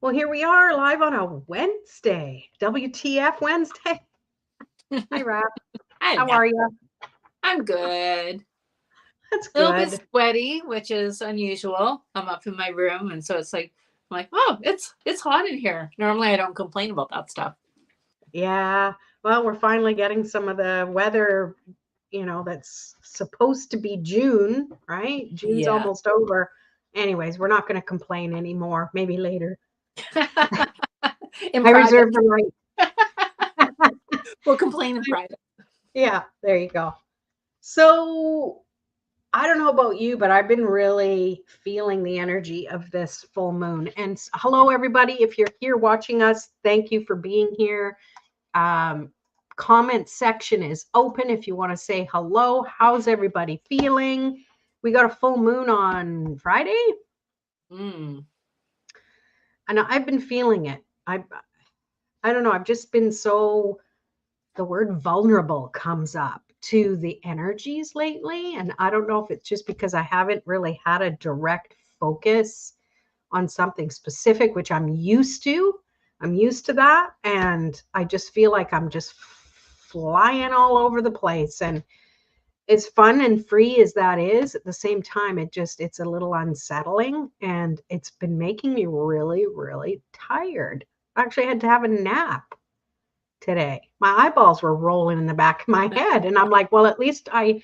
Well, here we are live on a Wednesday, WTF Wednesday. Hi, Rob. How Hello. are you? I'm good. That's A little bit good. sweaty, which is unusual. I'm up in my room, and so it's like I'm like, oh, it's hot in here. Normally, I don't complain about that stuff. Yeah. Well, we're finally getting some of the weather, that's supposed to be June, right? June's Yeah. almost over. Anyways, we're not going to complain anymore. Maybe later. In I private, reserve the right. we'll complain in private. Yeah, there you go. So, I don't know about you, but I've been really feeling the energy of this full moon. And hello, everybody. If you're here watching us, thank you for being here. Um, Comment section is open if you want to say hello. How's everybody feeling? We got a full moon on Friday, Mm. and I've been feeling it. I don't know. I've just been so, the word vulnerable comes up to the energies lately. And I don't know if it's just because I haven't really had a direct focus on something specific, which I'm used to. I'm used to that. And I just feel like I'm just flying all over the place. And as fun and free as that is, at the same time, it's a little unsettling. And it's been making me really, really tired. I actually had to have a nap today. My eyeballs were rolling in the back of my head. And I'm like, well, at least I'm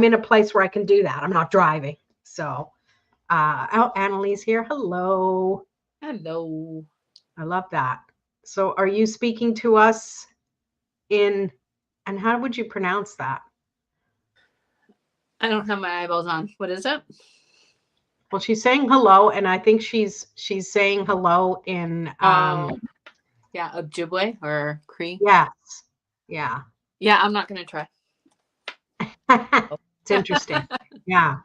in a place where I can do that. I'm not driving. So Annalise here. Hello. Hello. I love that. So are you speaking to us in, and how would you pronounce that? I don't have my eyeballs on. What is it? Well, she's saying hello, and I think she's saying hello in Oh, yeah, Ojibwe or Cree. yes. Yeah. Yeah, I'm not gonna try. It's interesting. Yeah.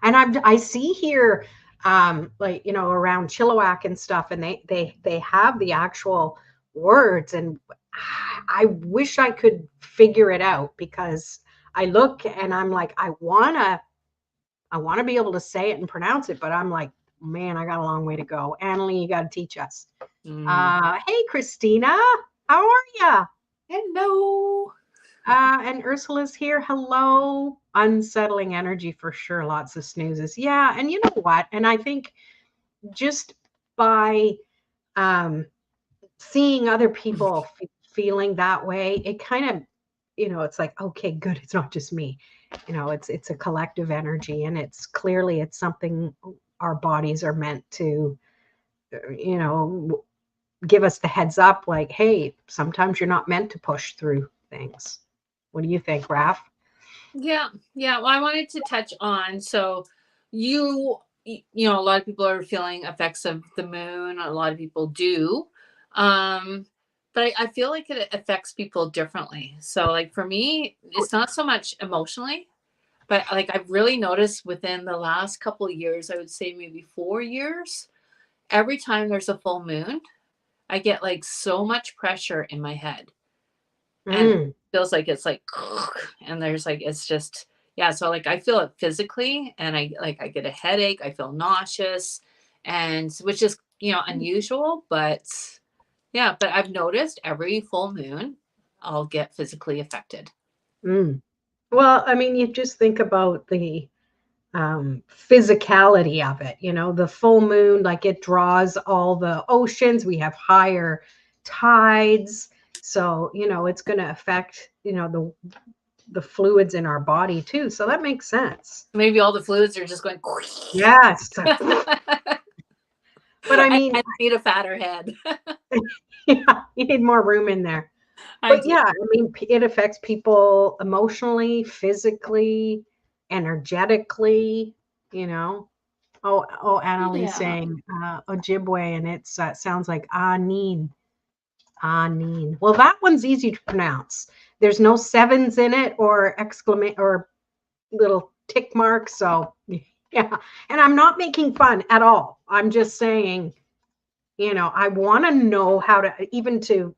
And I see here like around Chilliwack and stuff, and they have the actual words, and I wish I could figure it out because I look and I'm like I want to be able to say it and pronounce it, but I'm like, man, I got a long way to go. Annalie, you got to teach us. Mm. Hey, Christina, how are you? Hello. And Ursula's here. Hello. Unsettling energy for sure. Lots of snoozes. Yeah. And you know what? And I think just by um, seeing other people feeling that way, it kind of, it's like, okay, good. It's not just me. It's a collective energy, and it's something our bodies are meant to, you know, give us the heads up. Like, hey, sometimes you're not meant to push through things. What do you think, Raph? Yeah, yeah. Well, I wanted to touch on you a lot of people are feeling effects of the moon. A lot of people do, um, but I feel like it affects people differently. So, like for me, it's not so much emotionally, but like I've really noticed within the last couple of years, I would say maybe 4 years, every time there's a full moon, I get like so much pressure in my head and it Mm. feels like it's like and there's like it's just yeah, so like I feel it physically and I get a headache, I feel nauseous, and which is unusual, but yeah, but I've noticed every full moon I'll get physically affected. Mm. Well, I mean, you just think about the physicality of it. The full moon, like it draws all the oceans. We have higher tides. So, it's going to affect, the fluids in our body too. So that makes sense. Maybe all the fluids are just going Yes. But I mean, I need a fatter head. yeah, you need more room in there. I But do. yeah, I mean, it affects people emotionally, physically, energetically, you know. Oh, Annalise Yeah. saying Ojibwe, and it sounds like Aneen. Aneen. Well, that one's easy to pronounce. There's no sevens in it or exclamation or little tick marks. So yeah, and I'm not making fun at all. I'm just saying, I want to know how to even to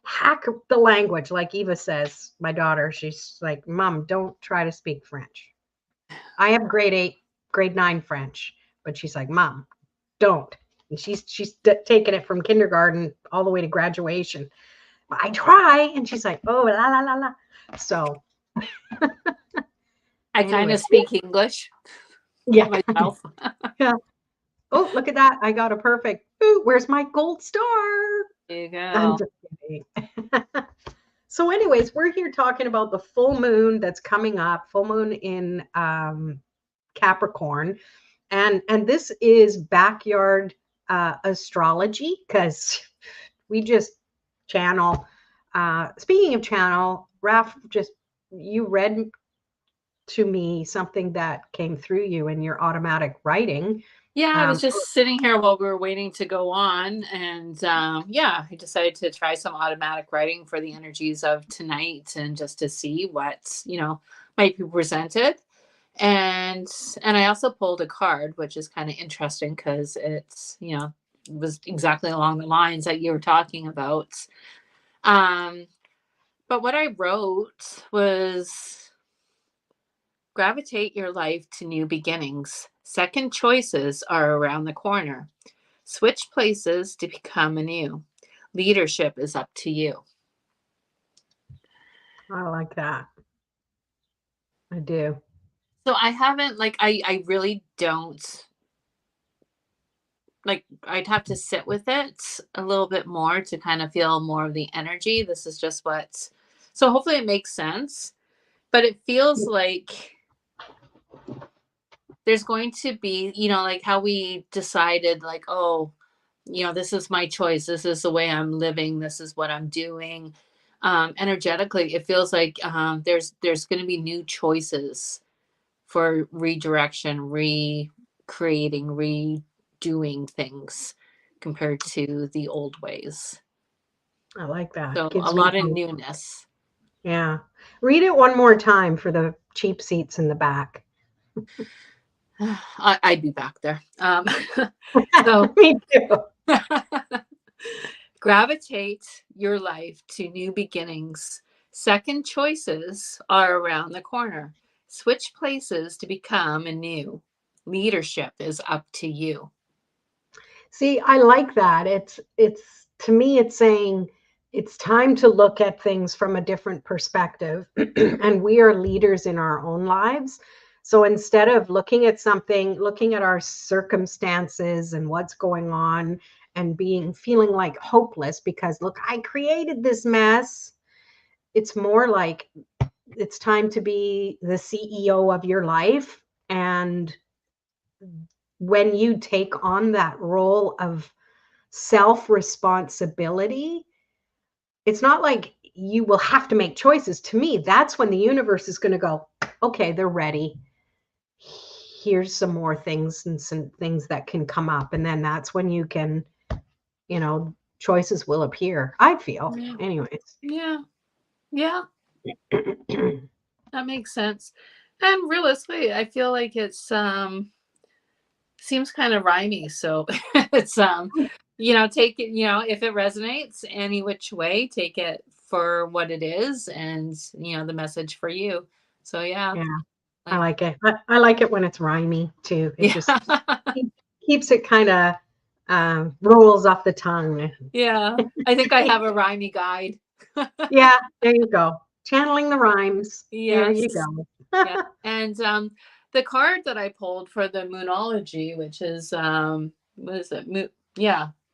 hack the language, like Eva says, my daughter. She's like, Mom, don't try to speak French. I have grade 8, grade 9 French, but she's like, Mom, don't. And she's taken it from kindergarten all the way to graduation. I try, and she's like, oh, la la la la. So I kind anyway, of speak English yeah. myself. Yeah. Oh, look at that. I got a perfect. Ooh, where's my gold star? There you I'm go. just kidding. So anyways, we're here talking about the full moon that's coming up, full moon in Capricorn. And this is backyard astrology, because we just channel. Speaking of channel, Raf, you read to me something that came through you in your automatic writing. Yeah, I was just sitting here while we were waiting to go on, and yeah, I decided to try some automatic writing for the energies of tonight, and just to see what might be presented. And I also pulled a card, which is kind of interesting because it's was exactly along the lines that you were talking about. Um, but what I wrote was gravitate your life to new beginnings. Second choices are around the corner. Switch places to become anew. Leadership is up to you. I like that. I do. So I haven't I really don't I'd have to sit with it a little bit more to kind of feel more of the energy. This is just so hopefully it makes sense. But it feels like there's going to be, like how we decided, like, oh, this is my choice. This is the way I'm living. This is what I'm doing. Energetically, it feels like there's going to be new choices for redirection, recreating, redoing things compared to the old ways. I like that. So a Gives me lot of hope. newness. Yeah. Read it one more time for the cheap seats in the back. I'd be back there. So Me too. gravitate your life to new beginnings. Second choices are around the corner. Switch places to become anew. Leadership is up to you. See, I like that. It's to me it's saying it's time to look at things from a different perspective. And we are leaders in our own lives. So instead of looking at something, looking at our circumstances and what's going on and feeling like hopeless because look, I created this mess, it's more like it's time to be the CEO of your life. And when you take on that role of self responsibility, it's not like you will have to make choices. To me, that's when the universe is going to go, okay, they're ready. Here's some more things and some things that can come up. And then that's when you can, choices will appear. I feel, anyways. Yeah. Yeah. That makes sense. And realistically, I feel like it's seems kind of rhymey. So it's take it, if it resonates any which way, take it for what it is and the message for you. So yeah. Yeah, I like it. I like it when it's rhymey too. It just Yeah. keeps it kind of rolls off the tongue. Yeah. I think I have a rhymey guide. Yeah, there you go. Channeling the rhymes. There Yes. you go. Yeah. And the card that I pulled for the Moonology, which is what is it?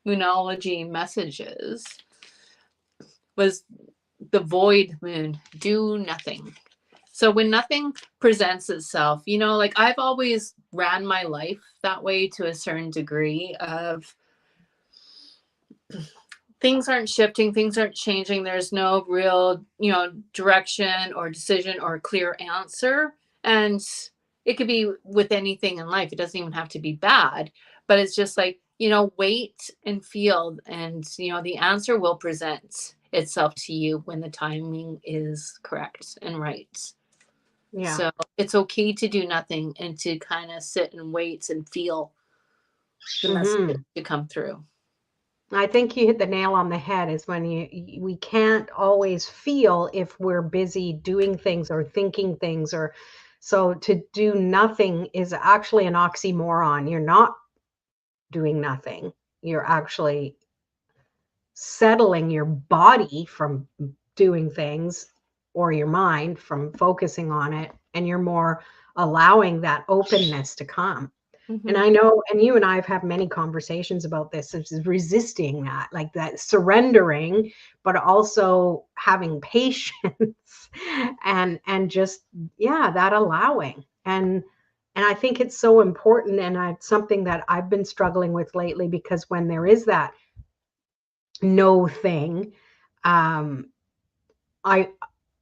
Moonology messages, was the void moon. Do nothing. So when nothing presents itself, like I've always ran my life that way to a certain degree of things aren't shifting, things aren't changing. There's no real, direction or decision or clear answer. And it could be with anything in life. It doesn't even have to be bad, but it's just like, wait and feel. And, the answer will present itself to you when the timing is correct and right. Yeah. So it's okay to do nothing and to kind of sit and wait and feel the message to come through. I think you hit the nail on the head is when we can't always feel if we're busy doing things or thinking things, or so to do nothing is actually an oxymoron. You're not doing nothing. you're actually settling your body from doing things, or your mind from focusing on it, and you're more allowing that openness to come. And Mhm. I know, and you and I have had many conversations about this, is resisting that, like that surrendering, but also having patience and just, yeah, that allowing. And I think it's so important, and it's something that I've been struggling with lately, because when there is that no thing, um, I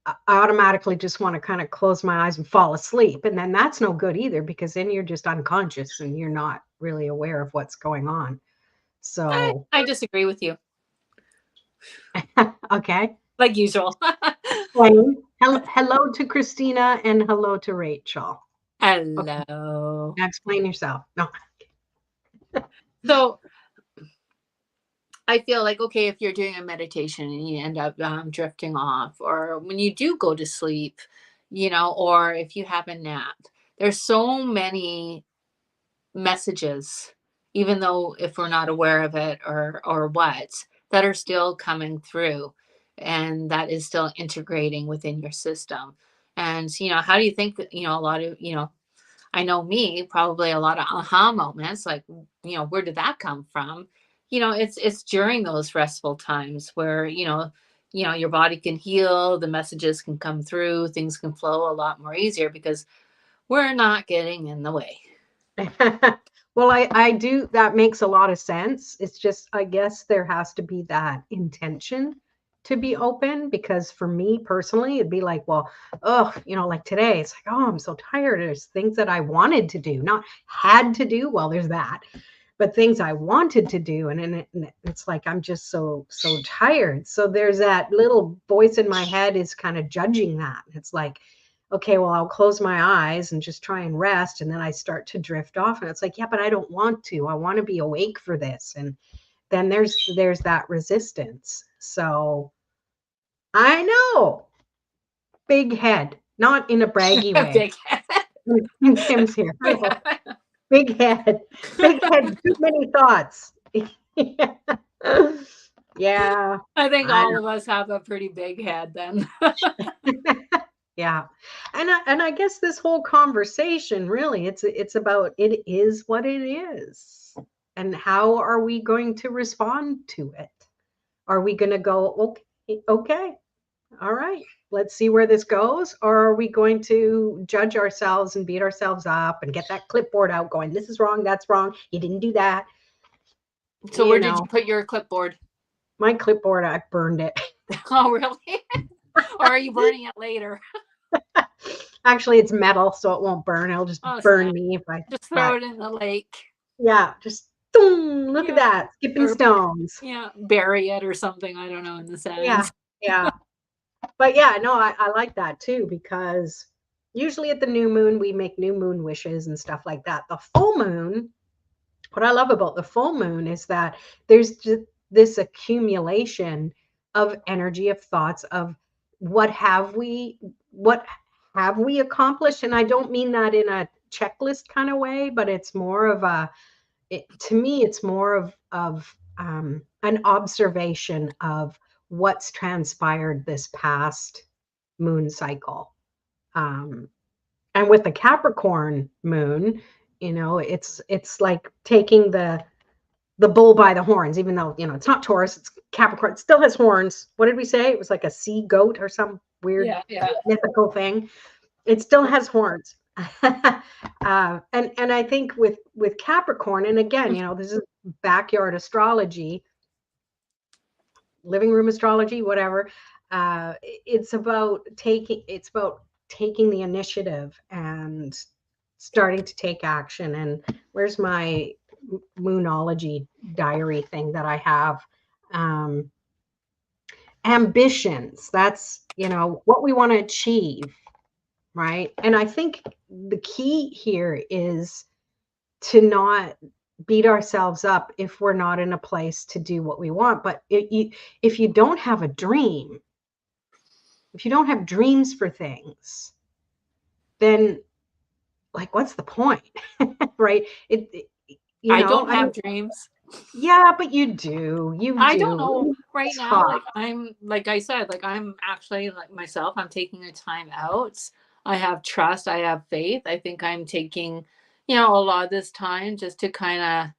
I automatically just want to kind of close my eyes and fall asleep. And then that's no good either, because then you're just unconscious and you're not really aware of what's going on. So, I disagree with you, okay. like usual. Explain. Hello to Christina and hello to Rachel. Okay. Hello. Now explain yourself. No. So I feel like, okay, if you're doing a meditation and you end up drifting off, or when you do go to sleep, or if you have a nap, there's so many messages, even though if we're not aware of it or what, that are still coming through, and that is still integrating within your system. And how do you think that, a lot of, I know me, probably a lot of aha moments, like, where did that come from? It's during those restful times where, your body can heal, the messages can come through, things can flow a lot more easier because we're not getting in the way. Well, I do. That makes a lot of sense. It's just, I guess there has to be that intention to be open, because for me personally, it'd be like, well, oh, like today, it's like, oh, I'm so tired. There's things that I wanted to do, not had to do. Well, there's that, but things I wanted to do. And it's like, I'm just so tired. So there's that little voice in my head is kind of judging that. It's like, okay, well, I'll close my eyes and just try and rest. And then I start to drift off. And it's like, yeah, but I don't want to. I want to be awake for this. And then there's that resistance. So I know, big head, not in a braggy way. Big head. And Kim's here. Hello. Big head. Big head, too many thoughts. Yeah. I think I all of us have a pretty big head then. Yeah. And I guess this whole conversation, really, it's about, it is what it is. And how are we going to respond to it? Are we going to go, okay, all right, let's see where this goes? Or are we going to judge ourselves and beat ourselves up and get that clipboard out going, this is wrong, that's wrong, you didn't do that. So You where did you know, put your clipboard? my clipboard, I burned it. Oh, really? Or are you burning it later? Actually, it's metal, so it won't burn. It'll just Oh, burn snap. me if I, Just throw but it in the lake. yeah, just boom, look at Yeah. that, skipping Or stones. yeah, bury it or something. I don't know, in the Yeah, sands. yeah. But yeah, no, I like that too, because usually at the new moon, we make new moon wishes and stuff like that. The full moon, what I love about the full moon is that there's just this accumulation of energy, of thoughts, of what have we, what have we accomplished? And I don't mean that in a checklist kind of way, but it's more of to me, it's more of an observation of what's transpired this past moon cycle. Um, and with the Capricorn moon, it's like taking the bull by the horns, even though it's not Taurus, it's Capricorn. It still has horns. What did we say? It was like a sea goat or some weird Yeah, yeah. mythical thing. It still has horns. And I think with Capricorn, and again, this is backyard astrology, living room astrology, whatever. It's about taking the initiative and starting to take action. And where's my moonology diary thing that I have? Um, Ambitions. That's what we want to achieve, right? And I think the key here is to not beat ourselves up if we're not in a place to do what we want. But if you don't have a dream, if you don't have dreams for things, then like, what's the point? Right? I don't I have don't, dreams. Yeah, but you do. You I don't know do. right It's now. hard. Like I'm, like I said, like I'm actually like myself. I'm taking a time out. I have trust. I have faith. I think I'm taking, a lot of this time just to kind of,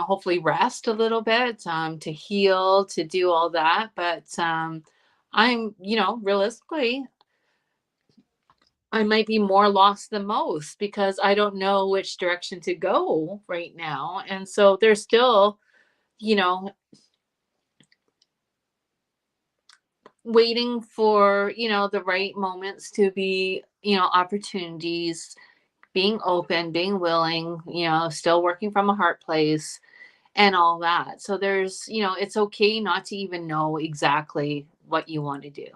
hopefully rest a little bit, to heal, to do all that. But I'm, realistically, I might be more lost than most because I don't know which direction to go right now. And so there's still, you know, waiting for, the right moments to be, opportunities, being open, being willing, still working from a heart place and all that. So there's, it's okay not to even know exactly what you want to do.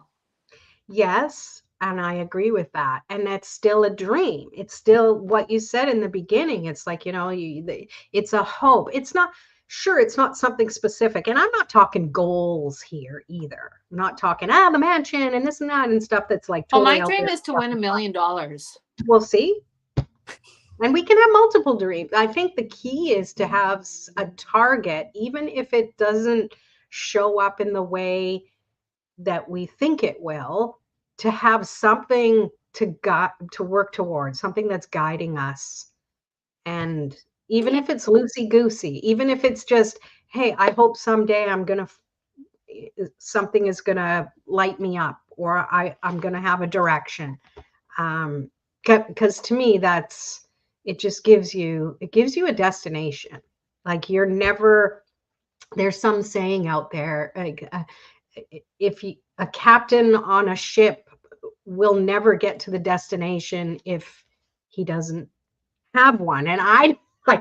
Yes, and I agree with that. And that's still a dream. It's still what you said in the beginning. It's like, it's a hope. It's not, sure, it's not something specific. And I'm not talking goals here either. I'm not talking, the mansion and this and that and stuff that's like Well, totally my out dream there. is to win $1 million. We'll see. And we can have multiple dreams. I think the key is to have a target, even if it doesn't show up in the way that we think it will, to have something to work towards, something that's guiding us. And even Yeah. if it's loosey goosey, even if it's just, hey, I hope someday something is gonna light me up, or I'm gonna have a direction. Because to me, it just gives you a destination. Like you're never there's some saying out there, like, if a captain on a ship will never get to the destination if he doesn't have one. And I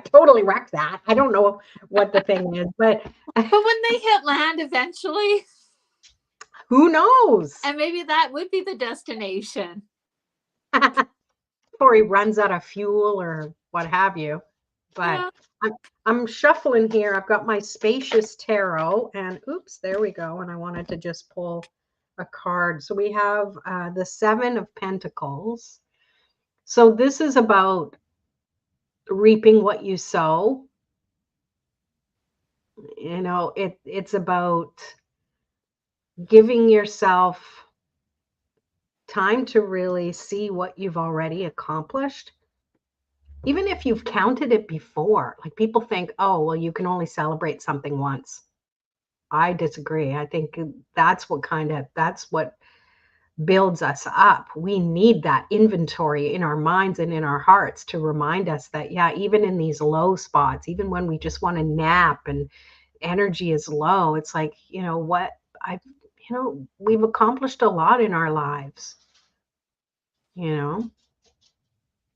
totally wrecked that. I don't know what the thing is, but But when they hit land eventually, who knows? and maybe that would be the destination. Before he runs out of fuel or what have you. But Yeah. I'm, I'm shuffling here. I've got my spacious tarot, and oops, there we go. And I wanted to just pull a card. So we have the Seven of Pentacles. So this is about reaping what you sow. It's about giving yourself time to really see what you've already accomplished. Even if you've counted it before, like people think, oh, well, you can only celebrate something once. I disagree. I think that's what builds us up. We need that inventory in our minds and in our hearts to remind us that, yeah, even in these low spots, even when we just want to nap and energy is low, it's like, I, we've accomplished a lot in our lives, you know,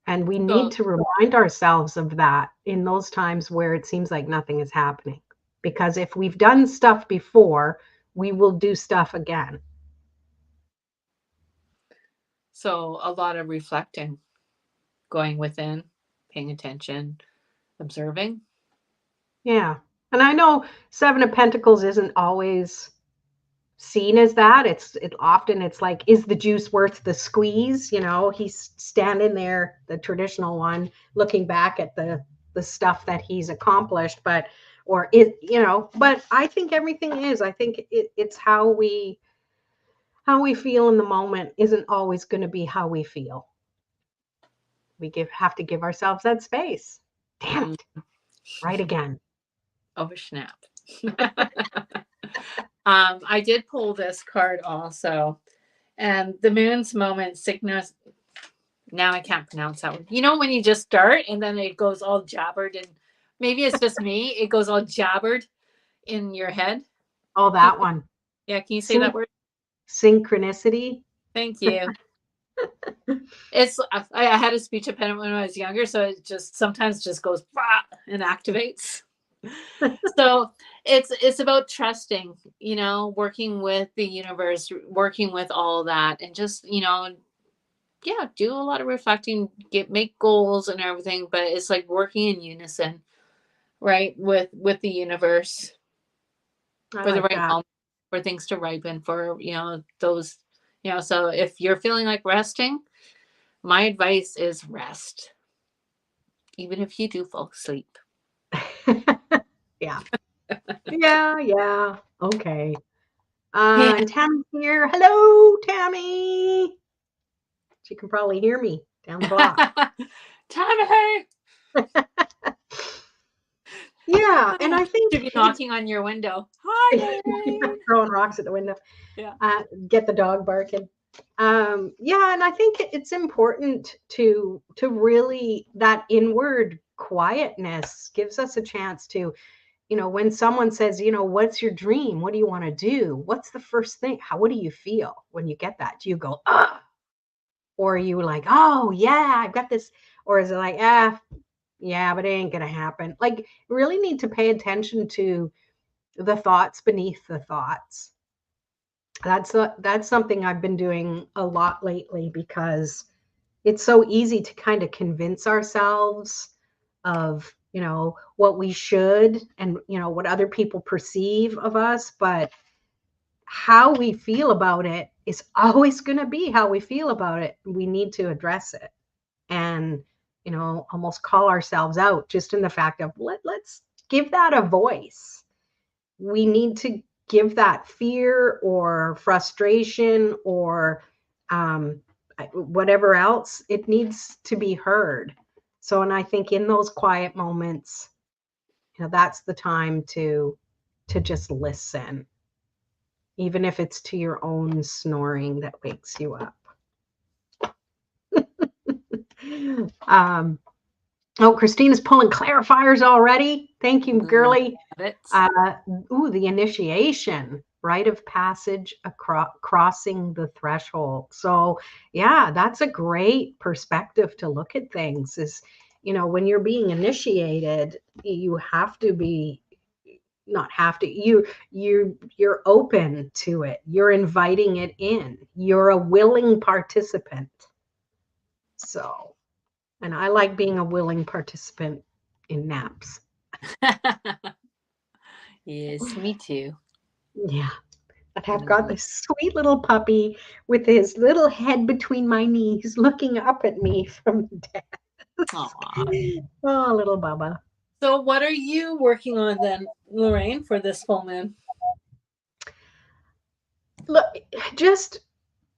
and we need So, to remind ourselves of that in those times where it seems like nothing is happening. Because if we've done stuff before, we will do stuff again. so a lot of reflecting, going within, paying attention, observing. Yeah. And I know Seven of Pentacles isn't always seen as that. It's like, is the juice worth the squeeze? He's standing there, the traditional one, looking back at the stuff that he's accomplished, but I think everything is. I think it's how we feel in the moment isn't always going to be how we feel. We have to give ourselves that space. Damn Mm. it. Right again. Oh, snap. I did pull this card also. And the moon's moment sickness. Now I can't pronounce that one. You know, when you just start and then it goes all jabbered, and maybe it's just me, it goes all jabbered in your head. Oh, Can that one. Yeah, can you say that Syn- word? Synchronicity. Thank you. It's I had a speech impediment when I was younger, so it just sometimes just goes and activates. So it's about trusting, working with the universe, working with all that, and just yeah, do a lot of reflecting, make goals and everything, but it's like working in unison, right, with the universe I for the like right that. moment, for things to ripen, for those, so if you're feeling like resting, my advice is rest, even if you do fall asleep. Yeah. Yeah. Okay. Yeah. And Tammy's here. Hello, Tammy. She can probably hear me down the block. Tommy Yeah, and I think should be it's knocking on your window. Hi, Lorraine. throwing rocks at the window. Yeah. Get the dog barking. Yeah, and I think it's important to really, that inward quietness gives us a chance to, when someone says, what's your dream? What do you want to do? What's the first thing? What do you feel when you get that? Do you go, ah, or are you like, oh yeah, I've got this, or is it like, yeah, but it ain't gonna happen? Like, really need to pay attention to the thoughts beneath the thoughts. That's something I've been doing a lot lately, because it's so easy to kind of convince ourselves of, what we should, and what other people perceive of us, but how we feel about it is always going to be how we feel about it. We need to address it, and almost call ourselves out just in the fact of, let's give that a voice. We need to give that fear or frustration or whatever else, it needs to be heard. So, and I think in those quiet moments, that's the time to just listen, even if it's to your own snoring that wakes you up. Oh, Christina's pulling clarifiers already. Thank you, girly. The initiation, rite of passage, crossing the threshold. So yeah, that's a great perspective to look at things. Is, when you're being initiated, you have to be, not have to, you're open to it. You're inviting it in. You're a willing participant. So, and I like being a willing participant in naps. Yes, me too. Yeah. And I've got this sweet little puppy with his little head between my knees looking up at me from the desk. Oh, little Bubba. So what are you working on then, Lorraine, for this full moon? Look, just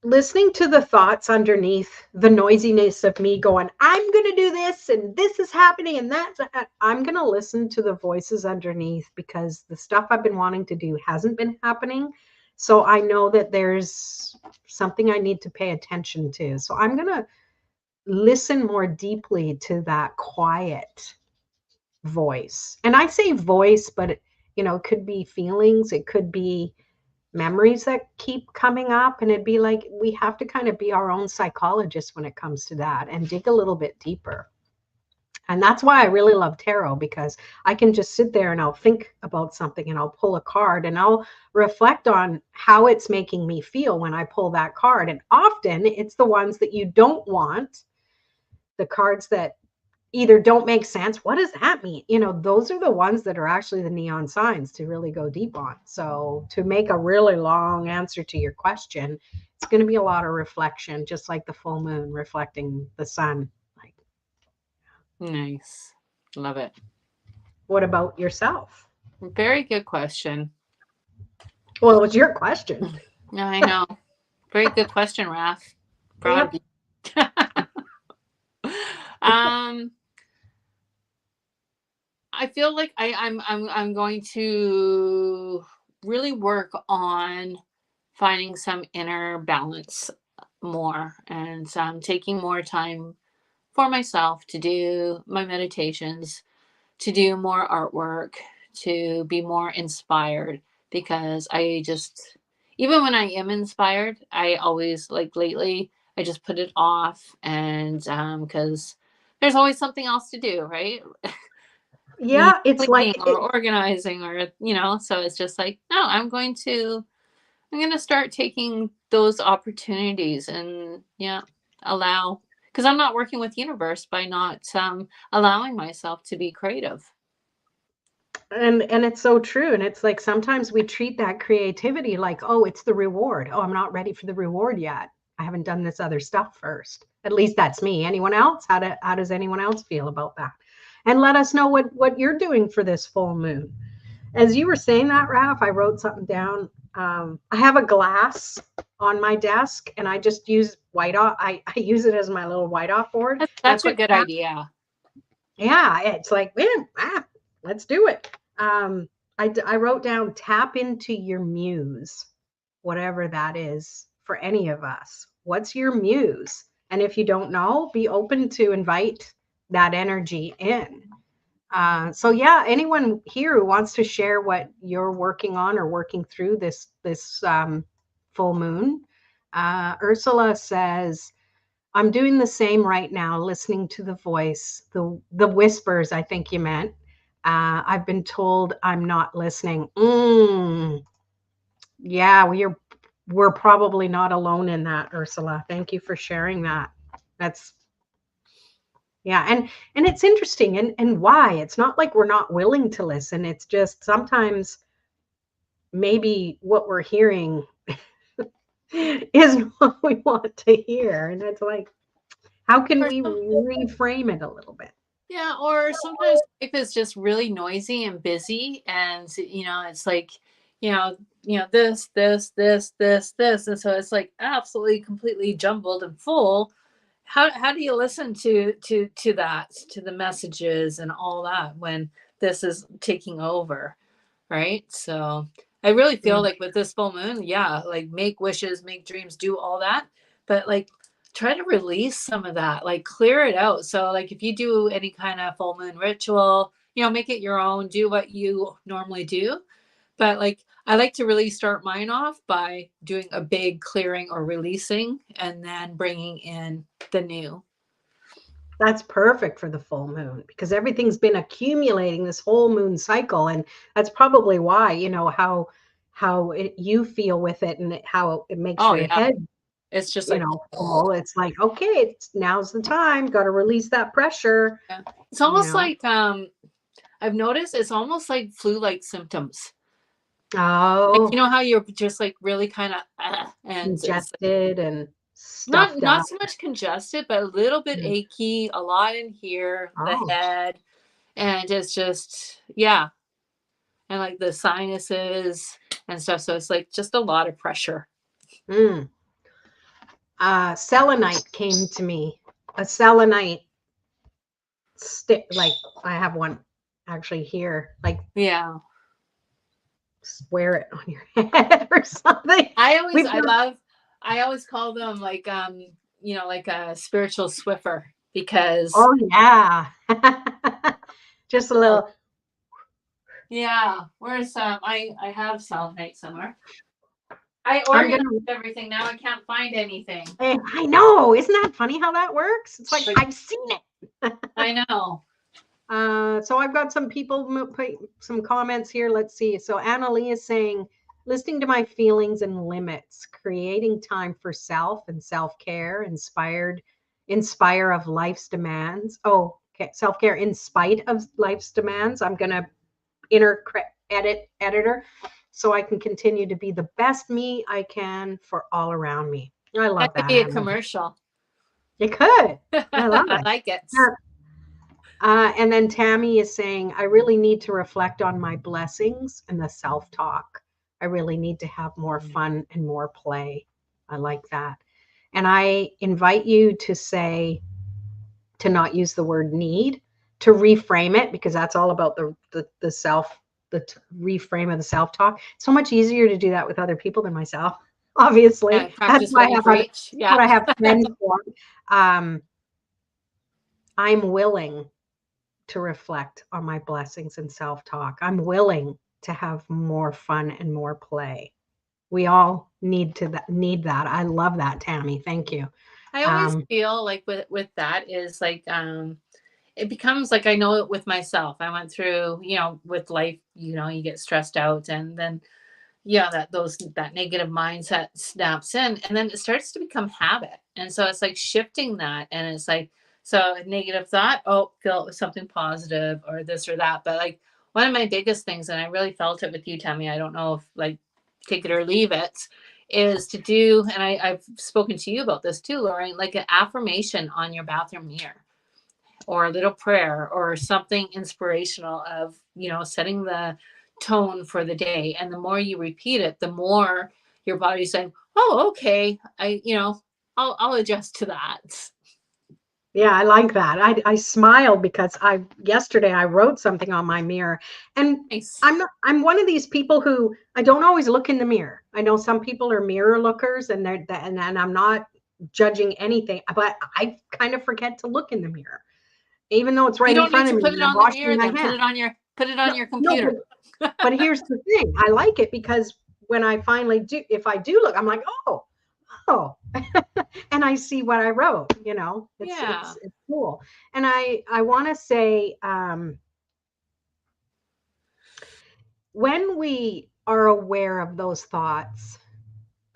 listening to the thoughts underneath the noisiness of me going, I'm going to do this and this is happening and that's, I'm going to listen to the voices underneath, because the stuff I've been wanting to do hasn't been happening. So I know that there's something I need to pay attention to. So I'm going to listen more deeply to that quiet voice. And I say voice, but it could be feelings, it could be memories that keep coming up, and it'd be like we have to kind of be our own psychologist when it comes to that and dig a little bit deeper. And that's why I really love tarot, because I can just sit there and I'll think about something and I'll pull a card and I'll reflect on how it's making me feel when I pull that card. And often it's the ones that you don't want, the cards that either don't make sense. What does that mean? Those are the ones that are actually the neon signs to really go deep on. So to make a really long answer to your question, it's going to be a lot of reflection, just like the full moon reflecting the sun. Like, nice. Love it. what about yourself? Very good question. Well, it was your question. I know. Very good question, Raph. Proud of you. I feel like I'm going to really work on finding some inner balance more, and taking more time for myself to do my meditations, to do more artwork, to be more inspired, because I just, even when I am inspired, I always, like lately, I just put it off, and because there's always something else to do, right? Yeah, it's like or organizing, or so it's just like, no, I'm going to start taking those opportunities, and allow, because I'm not working with universe by not allowing myself to be creative. and it's so true. And it's like sometimes we treat that creativity like, oh, it's the reward. Oh, I'm not ready for the reward yet. I haven't done this other stuff first. At least that's me. Anyone else? How does anyone else feel about that? And let us know what you're doing for this full moon. As you were saying that, Ralph, I wrote something down. I have a glass on my desk, and I just use white off. I use it as my little white off board. That's That's a what. good idea. Yeah, it's like, man, let's do it. I wrote down tap into your muse, whatever that is for any of us. What's your muse? And if you don't know, be open to invite that energy in. So yeah, anyone here who wants to share what you're working on or working through this full moon. Ursula says, I'm doing the same right now, listening to the voice, the whispers, I think you meant. I've been told I'm not listening. Yeah, we're probably not alone in that, Ursula. Thank you for sharing that. That's yeah, and it's interesting and why. It's not like we're not willing to listen. It's just sometimes maybe what we're hearing isn't what we want to hear. And it's like, how can Or we some, reframe it a little bit? yeah, or sometimes life is just really noisy and busy, and it's like, this, and so it's like absolutely completely jumbled and full. How do you listen to that, to the messages and all that when this is taking over, right? So I really feel Mm. like with this full moon, yeah, like make wishes, make dreams, do all that, but like try to release some of that, like clear it out. So like if you do any kind of full moon ritual, make it your own, do what you normally do. But like I like to really start mine off by doing a big clearing or releasing and then bringing in the new. That's perfect for the full moon because everything's been accumulating this whole moon cycle, and that's probably why you feel with it and how it makes Oh your yeah. head It's just like, full. It's like, okay, now's the time. Got to release that pressure. yeah. It's You almost know. like I've noticed it's almost like flu-like symptoms. Like Oh, how you're just like really kind of and it's like congested and not stuffed not up. so much congested, but a little bit Mm. achy, a lot in here, the Oh. head, and it's just yeah, and like the sinuses and stuff. So it's like just a lot of pressure. Mm. Selenite came to me. A selenite stick, like I have one actually here, like Yeah. wear it on your head or something. We've got, I always call them like like a spiritual Swiffer because oh yeah, just a oh, little. yeah, where's I have selenite somewhere. I I'm organized gonna. everything. Now I can't find anything. I know, isn't that funny how that works? It's like Like, I've seen it. I know. So I've got some people put some comments here. Let's see. So Annalie is saying, listening to my feelings and limits, creating time for self and self-care, inspire of life's demands. Oh, okay. Self-care in spite of life's demands. I'm gonna editor so I can continue to be the best me I can for all around me. I love That could that, be a Annalie. commercial. It could. I love I it. like it. And then Tammy is saying, I really need to reflect on my blessings and the self talk. I really need to have more fun and more play. I like that. And I invite you to say, to not use the word need, to reframe it, because that's all about the self, reframe of the self talk. So much easier to do that with other people than myself. Yeah, Obviously, that's practice why what you preach. Yeah. what I have friends for. I'm willing to reflect on my blessings and self-talk. I'm willing to have more fun and more play. We all need that. I love that, Tammy. Thank you. I always Um, feel like with that is like it becomes like I know it with myself. I went through, with life, you get stressed out and then yeah, that negative mindset snaps in and then it starts to become habit. And so it's like shifting that and it's like so a negative thought, oh, feel something positive or this or that. But like one of my biggest things, and I really felt it with you, Tammy, I don't know if like take it or leave it, is to do, and I've spoken to you about this too, Lorraine, like an affirmation on your bathroom mirror or a little prayer or something inspirational of, setting the tone for the day. And the more you repeat it, the more your body's saying, oh, okay, I'll adjust to that. Yeah, I like that. I smiled because yesterday I wrote something on my mirror, and Nice. I'm one of these people who I don't always look in the mirror. I know some people are mirror lookers, and and I'm not judging anything, but I kind of forget to look in the mirror, even though it's You right in don't need front to of me put it and I'm on the washing mirror my then. hands. Put it on No, your no, computer. but here's the thing. I like it because when I finally do, if I do look, I'm like, oh, and I see what I wrote, Yeah. it's cool. And I want to say, when we are aware of those thoughts,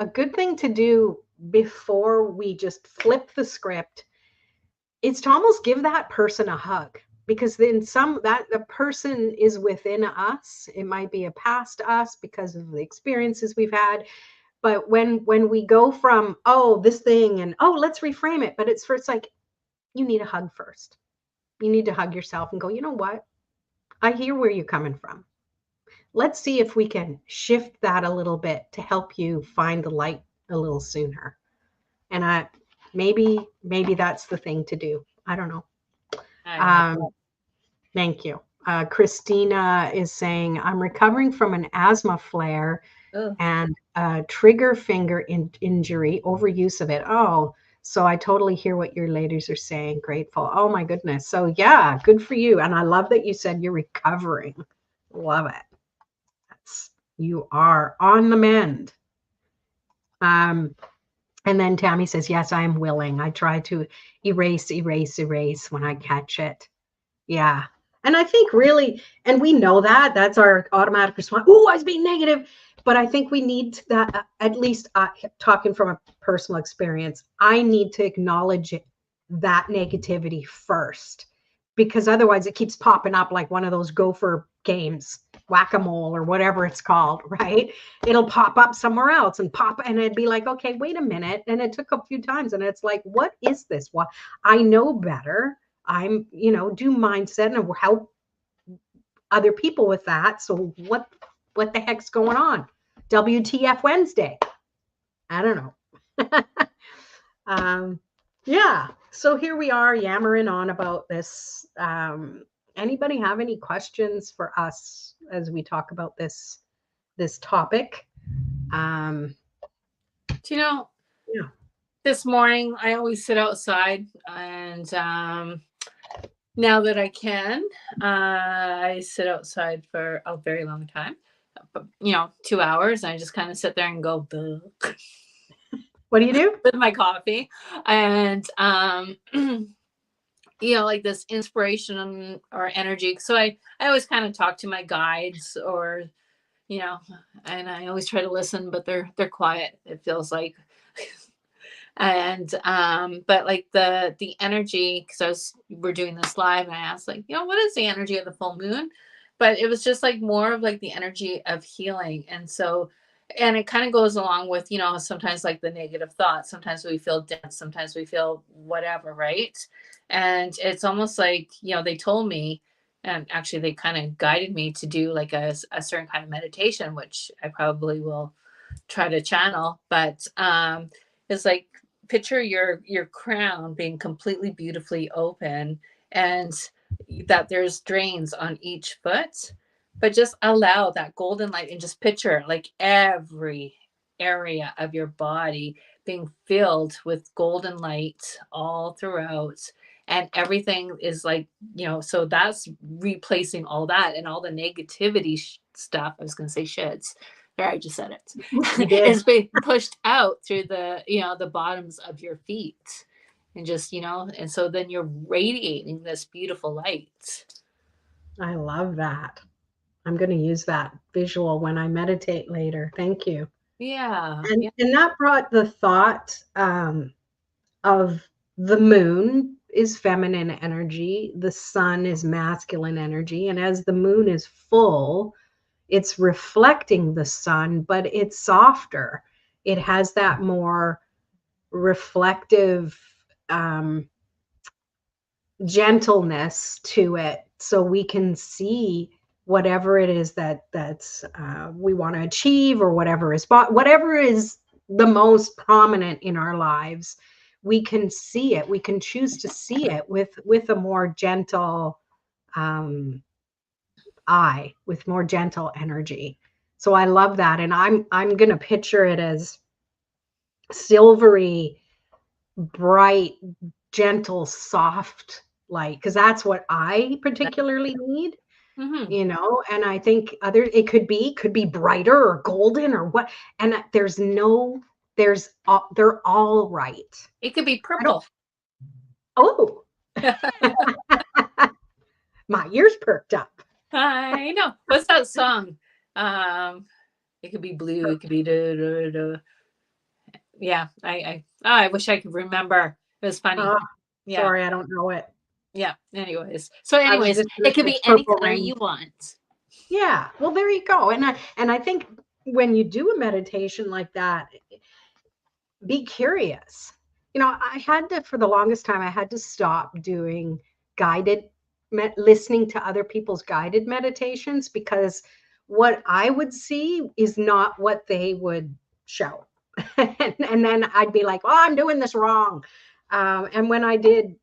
a good thing to do before we just flip the script is to almost give that person a hug, because then that the person is within us. It might be a past us because of the experiences we've had. But when we go from, oh, this thing, and oh, let's reframe it, but it's first like, you need a hug first. You need to hug yourself and go, you know what? I hear where you're coming from. Let's see if we can shift that a little bit to help you find the light a little sooner. And maybe that's the thing to do. I don't know. I like that. Thank you. Christina is saying, I'm recovering from an asthma flare Ugh. and a trigger finger injury, overuse of it. Oh, so I totally hear what your ladies are saying. Grateful. Oh my goodness. So yeah, good for you. And I love that you said you're recovering. Love it. You are on the mend. And then Tammy says, yes, I am willing. I try to erase when I catch it. Yeah. And I think really, and we know that's our automatic response. Oh, I was being negative. But I think we need that, at least talking from a personal experience, I need to acknowledge that negativity first, because otherwise it keeps popping up like one of those gopher games, whack-a-mole or whatever it's called, right? It'll pop up somewhere else and it'd be like, okay, wait a minute. And it took a few times and it's like, what is this? Well, I know better. I'm, do mindset and help other people with that. So what the heck's going on? WTF Wednesday? I don't know. Yeah. So here we are yammering on about this. Anybody have any questions for us as we talk about this topic? Do you know? Yeah. This morning, I always sit outside, and now that I can, I sit outside for a very long time. 2 hours. And I just kind of sit there and go What do you do? with my coffee, and like this inspiration or energy. So I always kind of talk to my guides, or and I always try to listen, but they're quiet. It feels like. And but like the energy, because we're doing this live, and I asked, like, what is the energy of the full moon? But it was just like more of like the energy of healing. And so, and it kind of goes along with, sometimes like the negative thoughts, sometimes we feel dense, sometimes we feel whatever, right? And it's almost like, they told me, and actually they kind of guided me to do like a certain kind of meditation, which I probably will try to channel. But it's like, picture your crown being completely beautifully open, and that there's drains on each foot, but just allow that golden light, and just picture like every area of your body being filled with golden light all throughout, and everything is like, so that's replacing all that, and all the negativity stuff, I was going to say shits there, I just said it. You did. It's being pushed out through the bottoms of your feet, and just, and so then you're radiating this beautiful light. I love that. I'm going to use that visual when I meditate later. Thank you. Yeah. And that brought the thought of the moon is feminine energy, the sun is masculine energy, and as the moon is full, it's reflecting the sun, but it's softer. It has that more reflective gentleness to it, so we can see whatever it is that's we want to achieve, or whatever is the most prominent in our lives, we can see it. We can choose to see it with a more gentle eye, with more gentle energy. So I love that, and I'm gonna picture it as silvery, bright, gentle, soft light, because that's what I particularly need. Mm-hmm. And I think it could be brighter or golden or what. And they're all right. It could be I don't, purple. oh, my ears perked up. I know. What's that song? It could be blue. It could be yeah. I wish I could remember. It was funny. Yeah. Sorry, I don't know it. Yeah. Anyways, it could be any color you want. Yeah. Well, there you go. And I think when you do a meditation like that, be curious. For the longest time, I had to stop doing listening to other people's guided meditations, because what I would see is not what they would show. And then I'd be like, oh, I'm doing this wrong. And when I did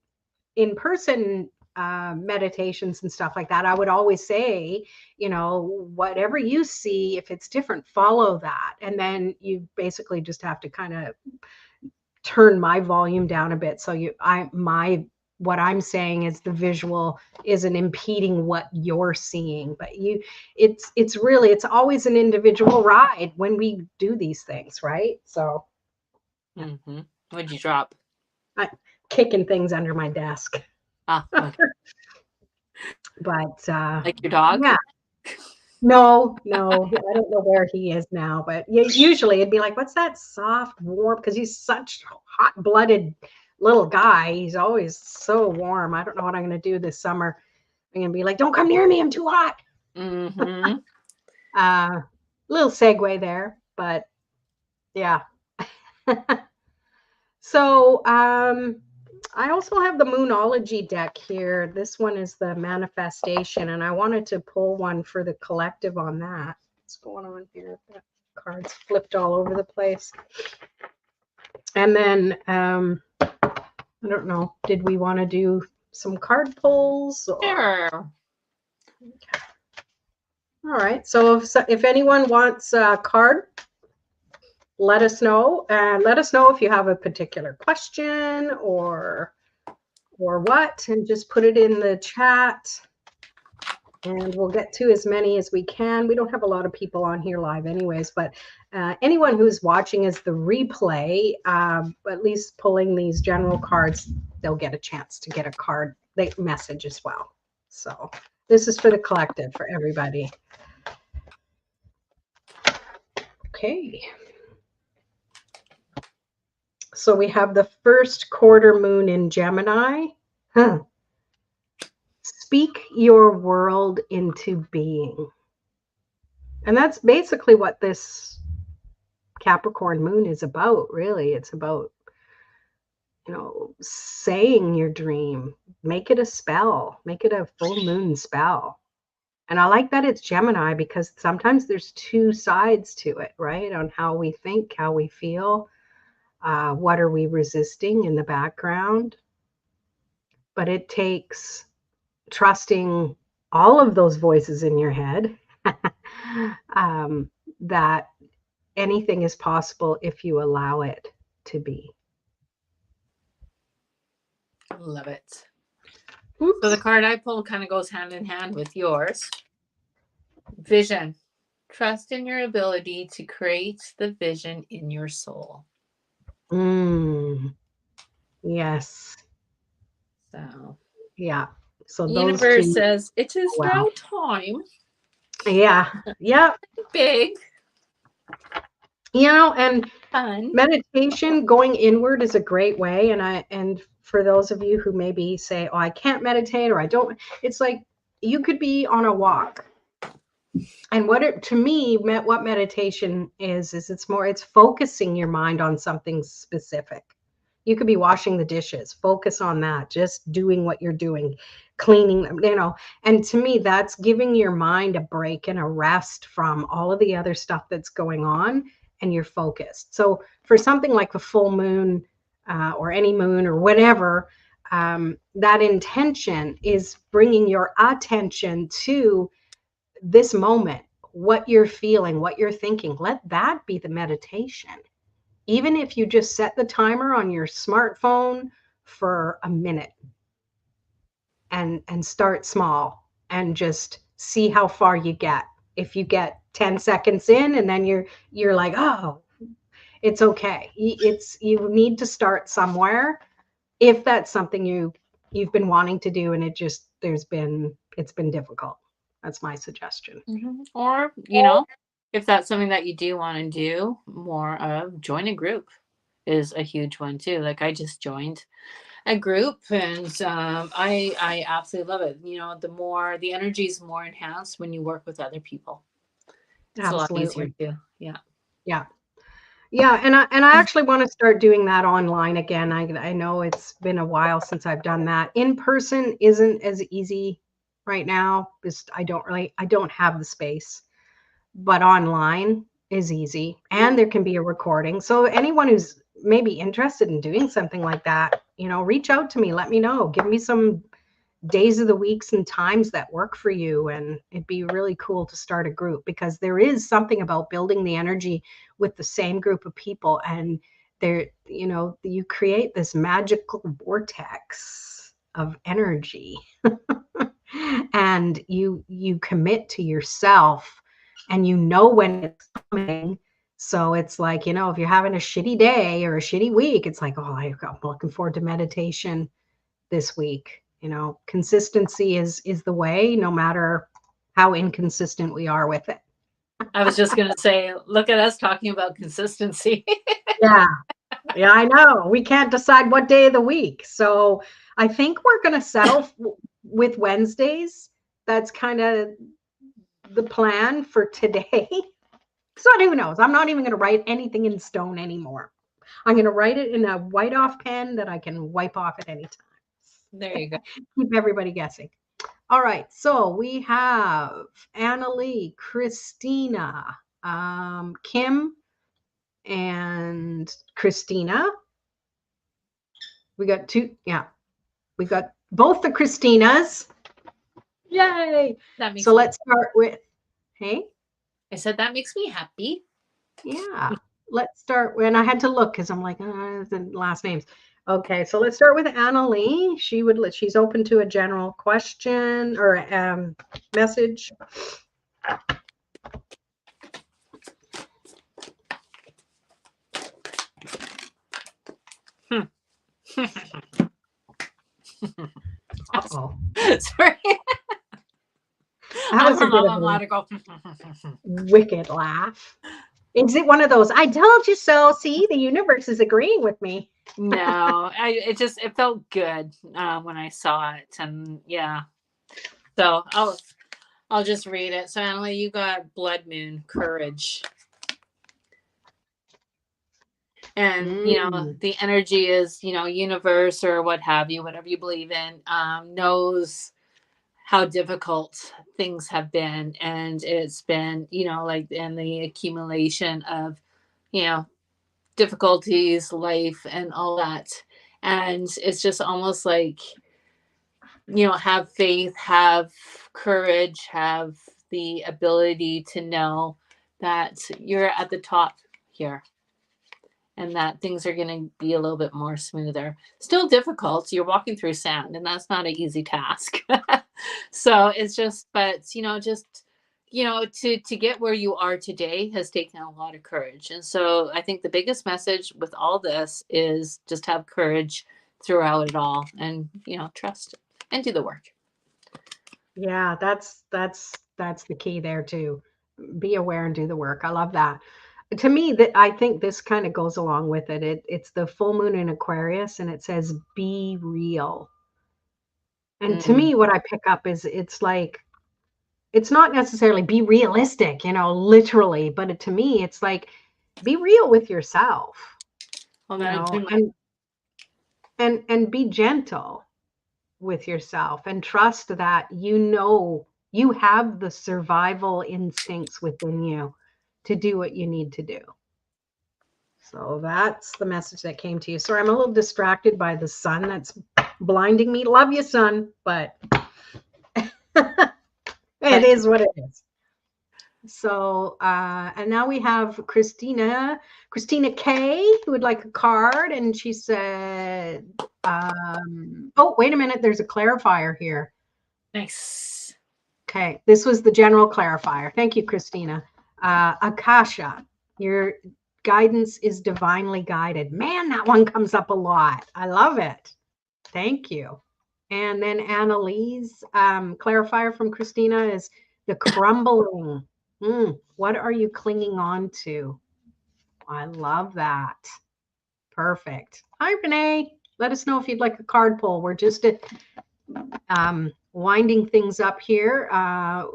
in-person meditations and stuff like that, I would always say, whatever you see, if it's different, follow that. And then you basically just have to kind of turn my volume down a bit. So what I'm saying is the visual isn't impeding what you're seeing, but it's always an individual ride when we do these things, right? So What'd you drop? Kicking things under my desk. Okay. But like your dog? Yeah. No, I don't know where he is now, but usually it'd be like, what's that soft, warm? Because he's such hot-blooded little guy. He's always so warm. I don't know what I'm going to do this summer. I'm going to be like, don't come near me. I'm too hot. Mm-hmm. Little segue there, but yeah. So I also have the Moonology deck here. This one is the manifestation, and I wanted to pull one for the collective on that. What's going on here? That cards flipped all over the place. And then I don't know, did we want to do some card pulls? Sure. Okay. All right. So if anyone wants a card, let us know. And let us know if you have a particular question or what, and just put it in the chat. And we'll get to as many as we can. We don't have a lot of people on here live anyways, but anyone who's watching as the replay, at least pulling these general cards, they'll get a chance to get a card message as well. So this is for the collective, for everybody. Okay. So we have the first quarter moon in Gemini. Speak your world into being. And that's basically what this Capricorn moon is about, really. It's about, saying your dream. Make it a spell. Make it a full moon spell. And I like that it's Gemini, because sometimes there's two sides to it, right? On how we think, how we feel. What are we resisting in the background? But it takes trusting all of those voices in your head, that anything is possible if you allow it to be. Love it. Oops. So the card I pulled kind of goes hand in hand with yours. Vision. Trust in your ability to create the vision in your soul. Yes. So yeah. So the universe says it is now time. Yeah. Big. And fun. Meditation, going inward, is a great way. And for those of you who maybe say, oh, I can't meditate, or I don't, it's like you could be on a walk. And to me, what meditation is it's focusing your mind on something specific. You could be washing the dishes. Focus on that. Just doing what you're doing, cleaning them, And to me, that's giving your mind a break and a rest from all of the other stuff that's going on, and you're focused. So for something like the full moon or any moon or whatever, that intention is bringing your attention to this moment, what you're feeling, what you're thinking. Let that be the meditation. Even if you just set the timer on your smartphone for a minute and start small and just see how far you get. If you get 10 seconds in and then you're like, oh, it's okay. You need to start somewhere if that's something you've been wanting to do and it's been difficult. That's my suggestion. Or, if that's something that you do want to do more of, join a group is a huge one too. Like I just joined a group and I absolutely love it. The energy is more enhanced when you work with other people. It's a lot easier Absolutely. too. Yeah. Yeah. Yeah, and I actually want to start doing that online again. I know it's been a while since I've done that. In person isn't as easy right now because I don't have the space. But online is easy, and there can be a recording. So anyone who's maybe interested in doing something like that, reach out to me, let me know, give me some days of the weeks and times that work for you, and it'd be really cool to start a group, because there is something about building the energy with the same group of people, and you create this magical vortex of energy. And you commit to yourself, and when it's coming. So it's like, if you're having a shitty day or a shitty week, it's like, oh, I'm looking forward to meditation this week. Consistency is the way, no matter how inconsistent we are with it. I was just going to say, look at us talking about consistency. Yeah. Yeah, I know. We can't decide what day of the week. So I think we're going to settle with Wednesdays. That's kind of the plan for today. So who knows? I'm not even going to write anything in stone anymore. I'm going to write it in a white off pen that I can wipe off at any time. There you go. Keep everybody guessing. All right. So we have Annalie, Christina, Kim, and Christina. We got two. Yeah. We got both the Christinas. Yay. So let's start with, hey? I said, that makes me happy. Yeah. Let's start when I had to look because I'm like, the last names. Okay, so let's start with Annalie. She's open to a general question or message. Uh-oh. Sorry. That was a bit of a wicked laugh. Is it one of those, I told you so, see, the universe is agreeing with me? No, it felt good when I saw it, and yeah. So I'll just read it. So Annalie, you got blood moon, courage. And the energy is, universe or what have you, whatever you believe in, knows how difficult things have been, and it's been, and the accumulation of, difficulties, life, and all that. And it's just almost like, have faith, have courage, have the ability to know that you're at the top here, and that things are going to be a little bit more smoother. Still difficult. You're walking through sand, and that's not an easy task. So it's just, but, to get where you are today has taken a lot of courage. And so I think the biggest message with all this is just have courage throughout it all, and, trust and do the work. Yeah, that's the key there too. Be aware and do the work. I love that. To me, that I think this kind of goes along with it. It's the full moon in Aquarius, and it says be real. And to me, what I pick up is it's like, it's not necessarily be realistic, literally, but to me, it's like be real with yourself. Well, and be gentle with yourself and trust that you have the survival instincts within you to do what you need to do. So that's the message that came to you. Sorry, I'm a little distracted by the sun that's blinding me. Love you, sun, but it is what it is. So, and now we have Christina K, who would like a card. And she said, oh, wait a minute. There's a clarifier here. Nice. Okay. This was the general clarifier. Thank you, Christina. Akasha, your guidance is divinely guided. Man, that one comes up a lot. I love it. Thank you. And then Annalise, clarifier from Christina is the crumbling. What are you clinging on to? I love that. Perfect. Hi, Renee. Let us know if you'd like a card pull. We're just winding things up here.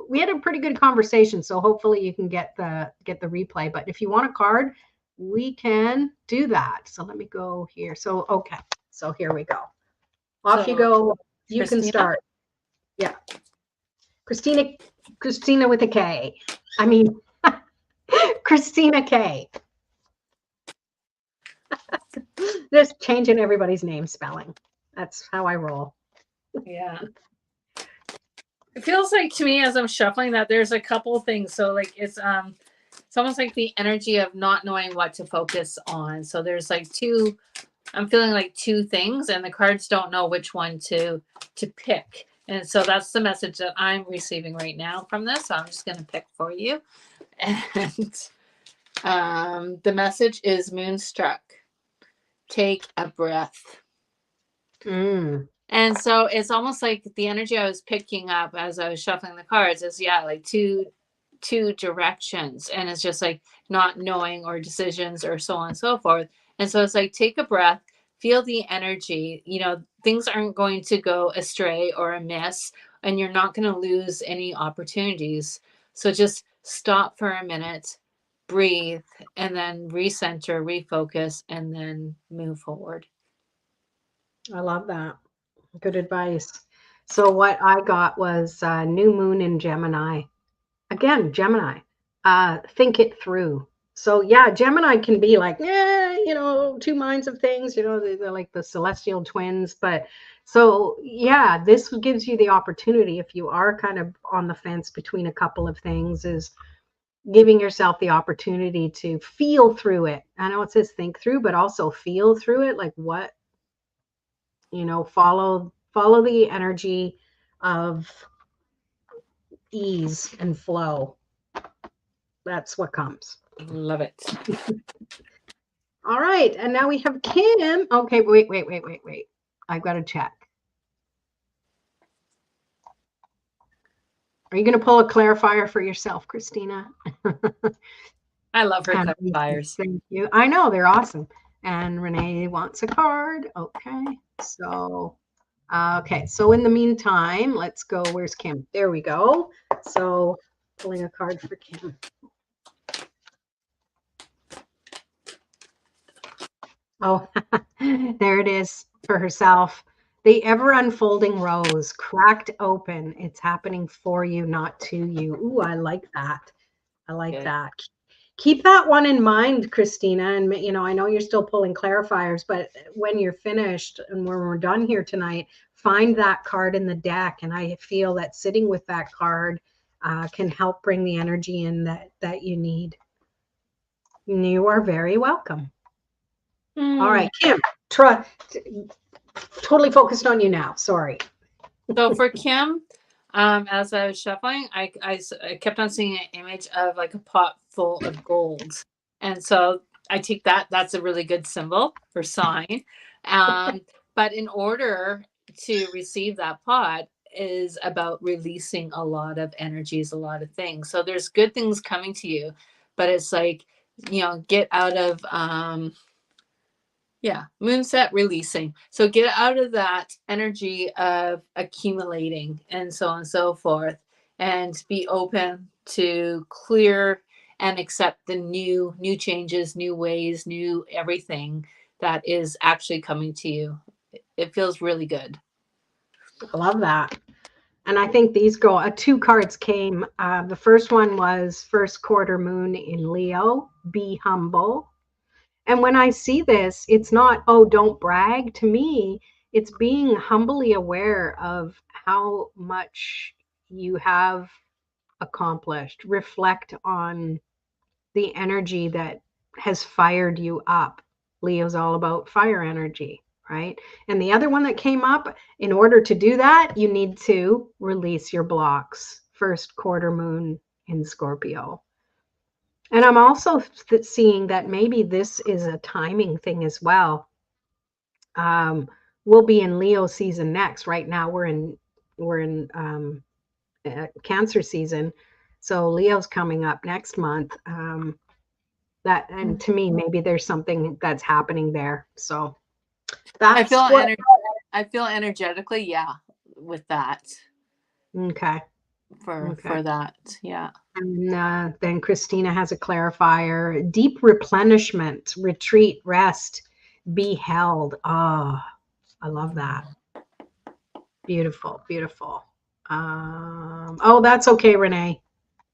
We had a pretty good conversation, so hopefully you can get the replay. But if you want a card, we can do that. So let me go here. So okay. So here we go. Off you go. You Christina? Can start. Yeah. Christina with a K. I mean, Christina K. Just changing everybody's name spelling. That's how I roll. Yeah. It feels like to me as I'm shuffling that there's a couple things. So like it's almost like the energy of not knowing what to focus on. So there's like I'm feeling like two things and the cards don't know which one to pick. And so that's the message that I'm receiving right now from this. So I'm just going to pick for you. And the message is Moonstruck. Take a breath. And so it's almost like the energy I was picking up as I was shuffling the cards is, like two directions. And it's just like not knowing or decisions or so on and so forth. And so it's like, take a breath, feel the energy. Things aren't going to go astray or amiss, and you're not going to lose any opportunities. So just stop for a minute, breathe, and then recenter, refocus, and then move forward. I love that. Good advice. So what I got was new moon in Gemini. Again, Gemini. Think it through. So yeah, Gemini can be like, two minds of things, they're like the celestial twins. But so yeah, this gives you the opportunity, if you are kind of on the fence between a couple of things, is giving yourself the opportunity to feel through it. I know it says think through, but also feel through it. Like what, follow the energy of ease and flow. That's what comes. Love it. All right. And now we have Kim. Okay, wait. I've got to check. Are you going to pull a clarifier for yourself, Christina? I love her clarifiers. Thank you. I know, they're awesome. And Renee wants a card. Okay. So, So in the meantime, let's go. Where's Kim? There we go. So pulling a card for Kim. Oh, there it is for herself. The ever unfolding rose, cracked open. It's happening for you, not to you. Ooh, I like that. I like that. Keep that one in mind, Christina. And, I know you're still pulling clarifiers, but when you're finished and when we're done here tonight, find that card in the deck. And I feel that sitting with that card can help bring the energy in that you need. You are very welcome. All right, Kim, totally focused on you now. Sorry. So for Kim, as I was shuffling, I kept on seeing an image of like a pot full of gold. And so I take that's a really good symbol or sign. But in order to receive that pot is about releasing a lot of energies, a lot of things. So there's good things coming to you, but it's like, get out of, moonset releasing. So get out of that energy of accumulating and so on and so forth, and be open to clear and accept the new changes, new ways, new everything that is actually coming to you. It feels really good. I love that. And I think these go, 2 cards came. The first one was first quarter moon in Leo, be humble. And when I see this, it's not, oh, don't brag. To me, it's being humbly aware of how much you have accomplished. Reflect on the energy that has fired you up. Leo's all about fire energy, right? And the other one that came up, in order to do that, you need to release your blocks. First quarter moon in Scorpio. And I'm also seeing that maybe this is a timing thing as well. We'll be in Leo season next. Right now we're in Cancer season, so Leo's coming up next month. That, and to me, maybe there's something that's happening there. So that's I feel energetically, yeah, with that. Okay. For that, yeah. And then Christina has a clarifier: deep replenishment, retreat, rest, be held. Oh, I love that. Beautiful, beautiful. Oh, that's okay, Renee.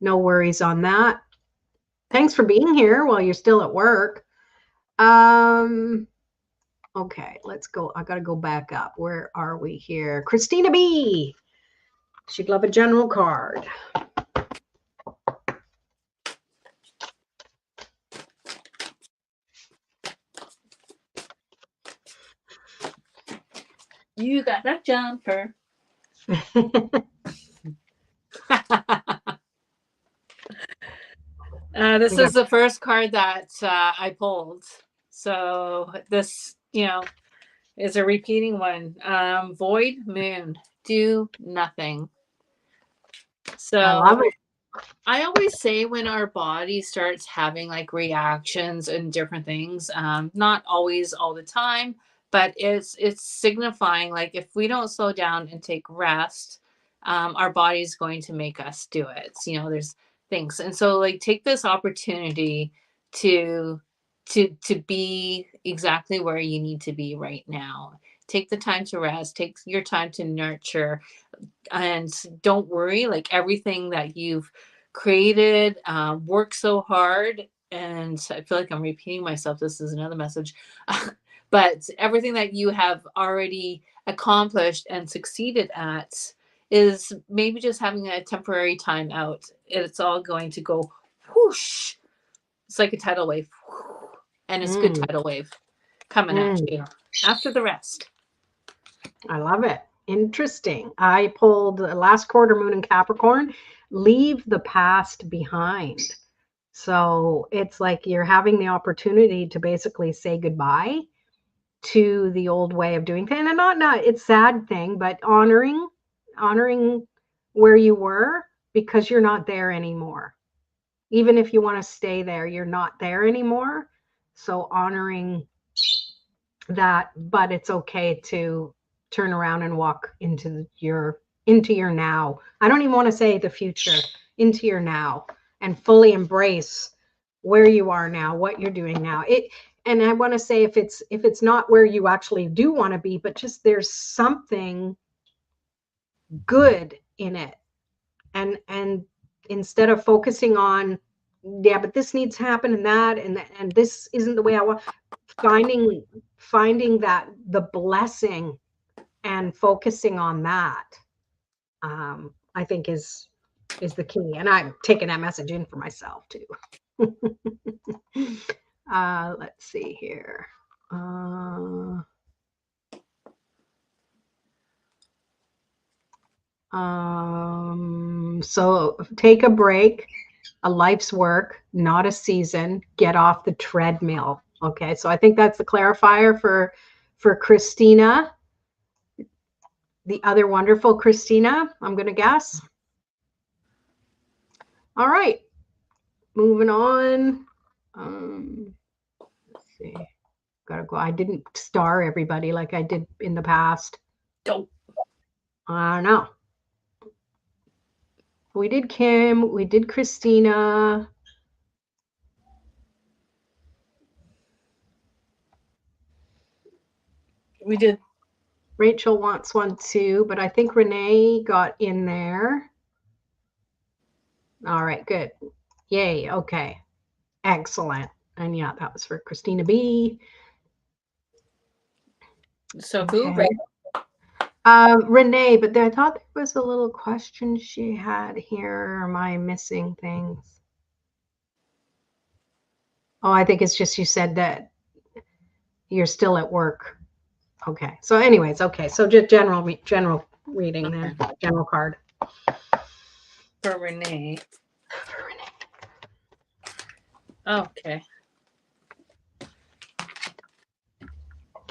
No worries on that. Thanks for being here while you're still at work. Okay, let's go. I got to go back up. Where are we here? Christina B. She'd love a general card. You got that jumper. This is the first card that I pulled. So this, is a repeating one. Void moon, do nothing. So I love it. I always say when our body starts having like reactions and different things, not always all the time, but it's signifying like if we don't slow down and take rest, our body's going to make us do it. There's things, and so like take this opportunity to be exactly where you need to be right now. Take the time to rest. Take your time to nurture, and don't worry. Like everything that you've created, worked so hard, and I feel like I'm repeating myself. This is another message. But everything that you have already accomplished and succeeded at is maybe just having a temporary time out. It's all going to go whoosh. It's like a tidal wave. And it's good tidal wave coming at you after the rest. I love it. Interesting. I pulled the last quarter moon in Capricorn, leave the past behind. So it's like you're having the opportunity to basically say goodbye to the old way of doing things. And not it's a sad thing, but honoring where you were, because you're not there anymore. Even if you want to stay there, you're not there anymore. So honoring that, but it's okay to turn around and walk into your now. I don't even want to say the future, into your now, and fully embrace where you are now, what you're doing now. And I want to say, if it's not where you actually do want to be, but just there's something good in it. And instead of focusing on, yeah, but this needs to happen and that, and this isn't the way I want, finding that the blessing and focusing on that, I think is the key. And I'm taking that message in for myself too. Let's see here. So take a break, a life's work, not a season. Get off the treadmill. Okay, so I think that's the clarifier for Christina, the other wonderful Christina, I'm going to guess. All right, moving on. Let's see. Gotta go. I didn't star everybody like I did in the past. Don't. I don't know. We did Kim. We did Christina. We did. Rachel wants one too, but I think Renee got in there. All right, good. Yay. Okay. Excellent. And yeah, that was for Christina B. So who? Okay. Right? Renee, but I thought there was a little question she had here. Am I missing things? Oh, I think it's just you said that you're still at work. Okay. So anyways, okay. So just general reading then, general card. For Renee. For Renee. Okay.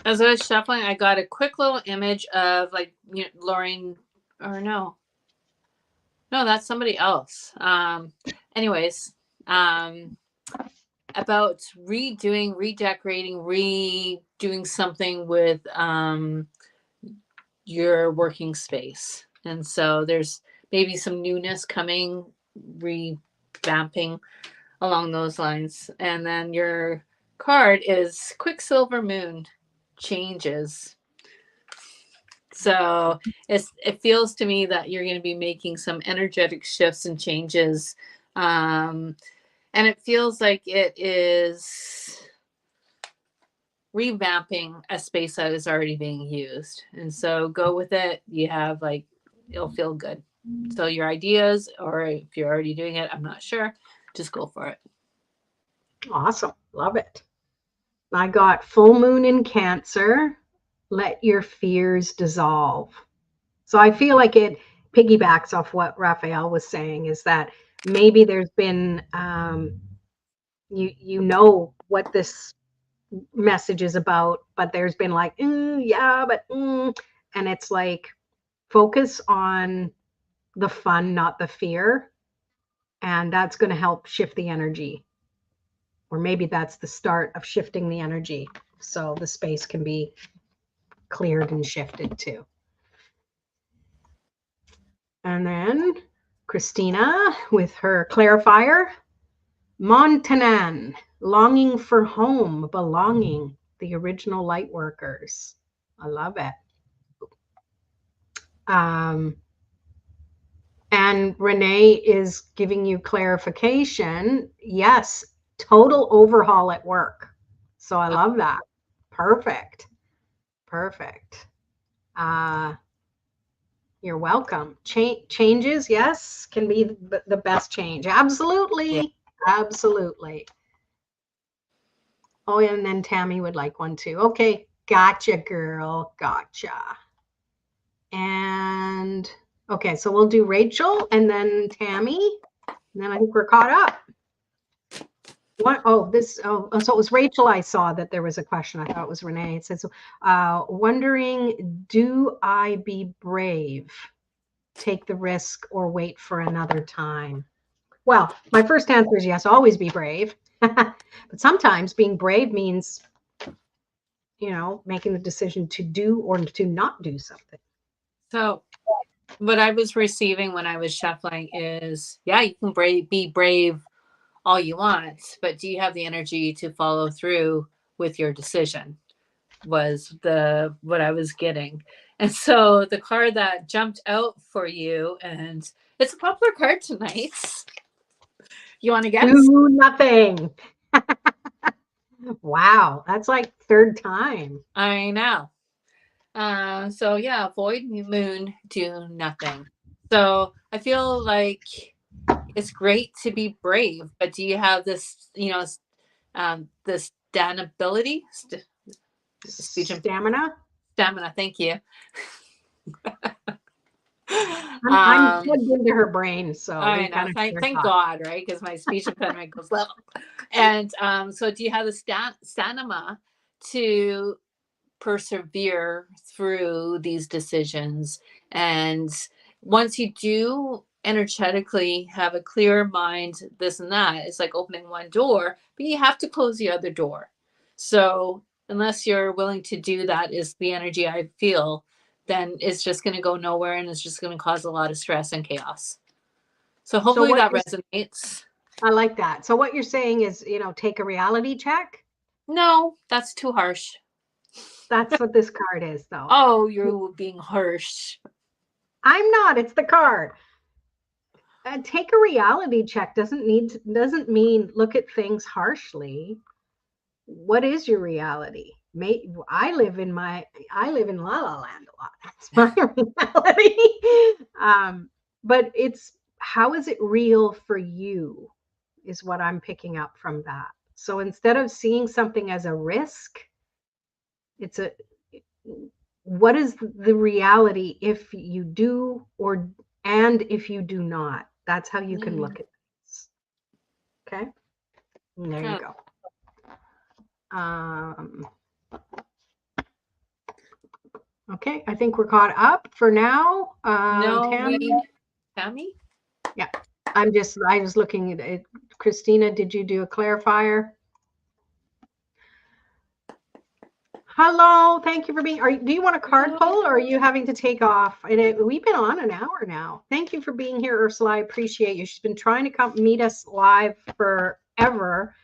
As I was shuffling, I got a quick little image of like Lauren, or no, that's somebody else. Anyways, about redoing, redecorating, redoing something with your working space, and so there's maybe some newness coming, revamping along those lines, and then your card is Quicksilver Moon changes. So it feels to me that you're going to be making some energetic shifts and changes. And it feels like it is revamping a space that is already being used. And so go with it. You have like, it'll feel good. So your ideas, or if you're already doing it, I'm not sure, just go for it. Awesome. Love it. I got full moon in Cancer. Let your fears dissolve. So I feel like it piggybacks off what Raphael was saying, is that maybe there's been, you know what this message is about, but there's been like, yeah, but, and it's like, focus on the fun, not the fear. And that's going to help shift the energy. Or maybe that's the start of shifting the energy. So the space can be cleared and shifted too. And then Christina with her clarifier. Montanan, longing for home, belonging, the original light workers. I love it. And Renee is giving you clarification. Yes, total overhaul at work. So I love that. Perfect. Perfect. You're welcome. Changes, yes, can be the best change. Absolutely. Yeah. Absolutely. Oh, and then Tammy would like one too. Okay. Gotcha, girl. Gotcha. And okay, so we'll do Rachel and then Tammy. And then I think we're caught up. What? Oh, so it was Rachel. I saw that there was a question. I thought it was Renee. It says, wondering, do I be brave? Take the risk or wait for another time? Well, my first answer is yes, always be brave. But sometimes being brave means, making the decision to do or to not do something. So what I was receiving when I was shuffling is, yeah, you can be brave all you want, but do you have the energy to follow through with your decision? Was what I was getting. And so the card that jumped out for you, and it's a popular card tonight. You want to guess? Do nothing. Wow, that's like third time. I know. So yeah, void moon, do nothing. So I feel like it's great to be brave, but do you have this, this ability, speech and stamina? Thank you. I'm plugged into her brain, so I know. Thank God, right? Because my speech impediment goes level. And so, do you have the stamina to persevere through these decisions? And once you do energetically have a clear mind, this and that, it's like opening one door, but you have to close the other door. So unless you're willing to do that, is the energy I feel, then it's just going to go nowhere, and it's just going to cause a lot of stress and chaos. So hopefully that resonates. I like that. So what you're saying is, take a reality check? No, that's too harsh. That's what this card is, though. Oh, you're being harsh. I'm not. It's the card. Take a reality check doesn't mean look at things harshly. What is your reality? I live in La La Land a lot. That's my reality. But it's how is it real for you is what I'm picking up from that. So instead of seeing something as a risk, what is the reality if you do and if you do not? That's how you can look at this. Okay. And there you go. Okay, I think we're caught up for now. No, Tammy? Yeah, I was looking at it. Christina, did you do a clarifier? Hello, thank you for being. Do you want a card pull, or are you having to take off? We've been on an hour now. Thank you for being here, Ursula. I appreciate you. She's been trying to come meet us live forever,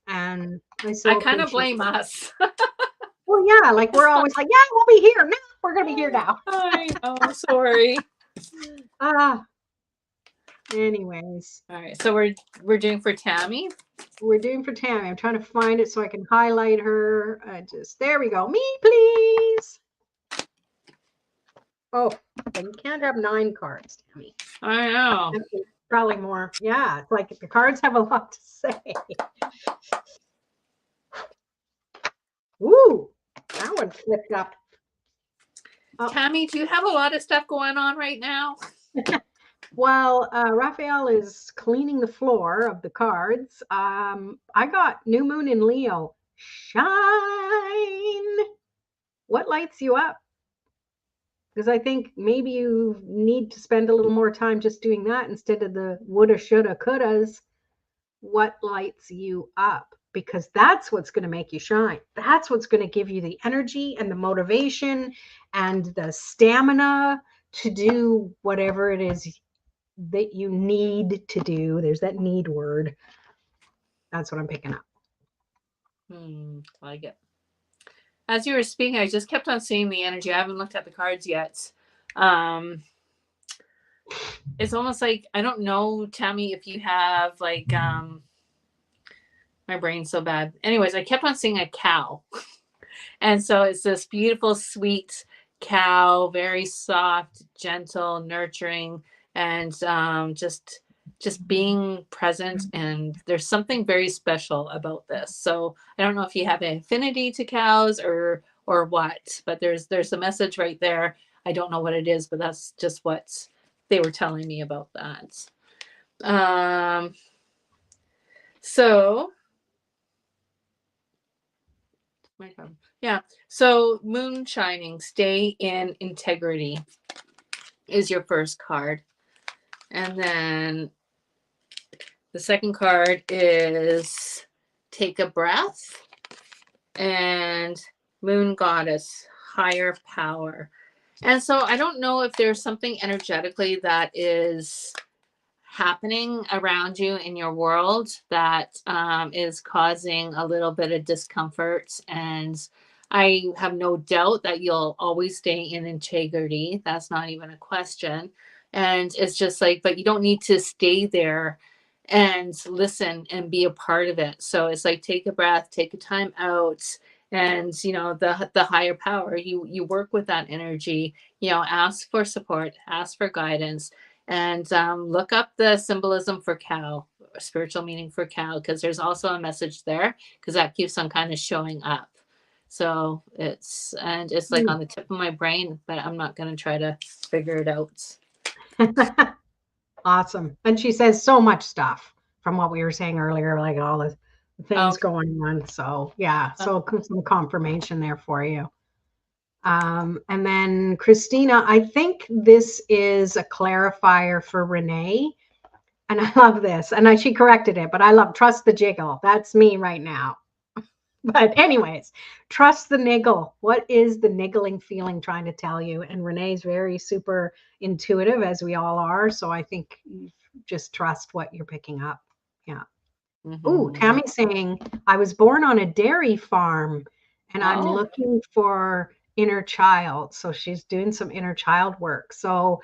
and I kind of blame us. Well, yeah, like we're always like, yeah, we'll be here now. We're gonna be here now. I know. Sorry. Anyways. All right. So we're doing for Tammy. We're doing for Tammy. I'm trying to find it so I can highlight her. There we go. Me, please. Oh, you can't have 9 cards, Tammy. I know. Probably more. Yeah, it's like the cards have a lot to say. Ooh, that one flipped up. Tammy, do you have a lot of stuff going on right now? Well, Raphael is cleaning the floor of the cards. I got New Moon in Leo. Shine. What lights you up? Because I think maybe you need to spend a little more time just doing that instead of the woulda, shoulda, couldas. What lights you up? Because that's what's going to make you shine. That's what's going to give you the energy and the motivation and the stamina to do whatever it is that you need to do. There's that need word. That's what I'm picking up. Like it. As you were speaking, I just kept on seeing the energy. I haven't looked at the cards yet. It's almost like, I don't know, Tammy, if you have like, my brain's so bad. Anyways, I kept on seeing a cow. And so it's this beautiful, sweet cow, very soft, gentle, nurturing, and just being present. And there's something very special about this. So I don't know if you have an affinity to cows or what, but there's a message right there. I don't know what it is, but that's just what they were telling me about that. So yeah. So moon shining, stay in integrity is your first card. And then the second card is take a breath, and moon goddess, higher power. And so I don't know if there's something energetically that is happening around you in your world that is causing a little bit of discomfort. And I have no doubt that you'll always stay in integrity. That's not even a question. And it's just like, but you don't need to stay there and listen and be a part of it. So it's like, take a breath, take a time out, and the higher power, you work with that energy, ask for support, ask for guidance, and look up the symbolism for cow, spiritual meaning for cow, because there's also a message there, because that keeps on kind of showing up. So it's like on the tip of my brain, but I'm not going to try to figure it out. Awesome. And she says so much stuff from what we were saying earlier, like all the things going on. So yeah, so some confirmation there for you. And then Christina, I think this is a clarifier for Renee. And I love this. And she corrected it, but I love trust the jiggle. That's me right now. But anyways, trust the niggle. What is the niggling feeling trying to tell you? And Renee's very super intuitive, as we all are. So I think you just trust what you're picking up. Yeah. Ooh, Tammy's saying, I was born on a dairy farm and I'm Oh, looking for inner child. So she's doing some inner child work. So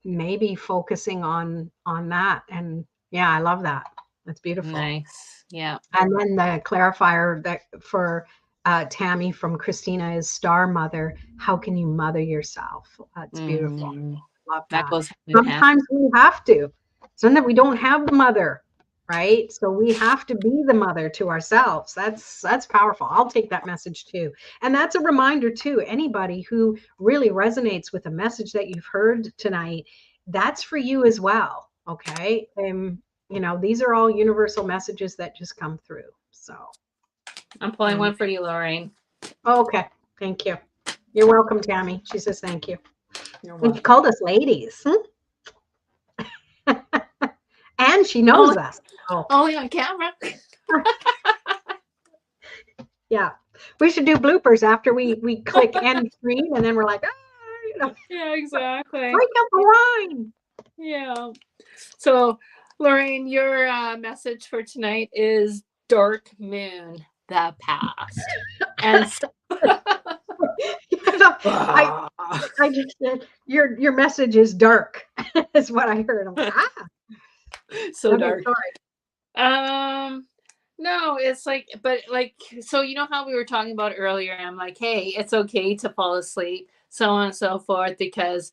maybe focusing on that. And yeah, I love that. That's beautiful. nice. Yeah. And then the clarifier that for Tammy from Christina is star mother. How can you mother yourself? That's beautiful. Mm, Love that that. goes hand in hand. Sometimes we have to. Sometimes we don't have the mother, right? So we have to be the mother to ourselves. That's powerful. I'll take that message too. And that's a reminder too. Anybody who really resonates with a message that you've heard tonight, that's for you as well. Okay. These are all universal messages that just come through. So I'm pulling um, one for you, Lorraine. okay. Thank you. You're welcome, Tammy. She says thank you. You're And she welcome. called us ladies. And she knows Oh, us. Oh, only on camera. yeah. We should do bloopers after we click end screen, and then we're like, Yeah, exactly. break up the line. Yeah. So, Lorraine, your message for tonight is Dark Moon, the past. And I I just said your message is dark, is what I heard. I'm like, so okay, dark. sorry. No, it's like, but like, so you know how we were talking about earlier? I'm like, hey, it's okay to fall asleep, so on and so forth, because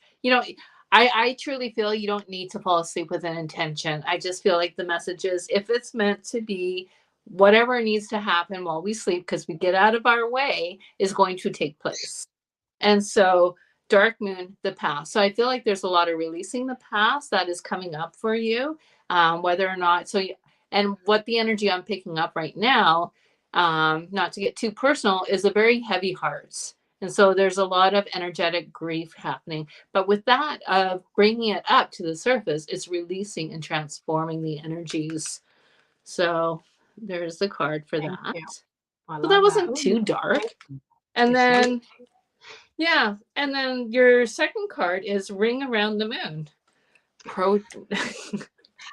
I truly feel you don't need to fall asleep with an intention. I just feel like the message is, if it's meant to be, whatever needs to happen while we sleep, because we get out of our way, is going to take place. And so, dark moon, the past. So I feel like there's a lot of releasing the past that is coming up for you, whether or not. And what the energy I'm picking up right now, not to get too personal, is a very heavy heart. And so there's a lot of energetic grief happening. But with that, of bringing it up to the surface, it's releasing and transforming the energies. So there's the card for Thank that. you. I So that love that. wasn't Ooh, too dark. thank you. And You're sweet. then, yeah. And then your second card is Ring Around the Moon. Pro.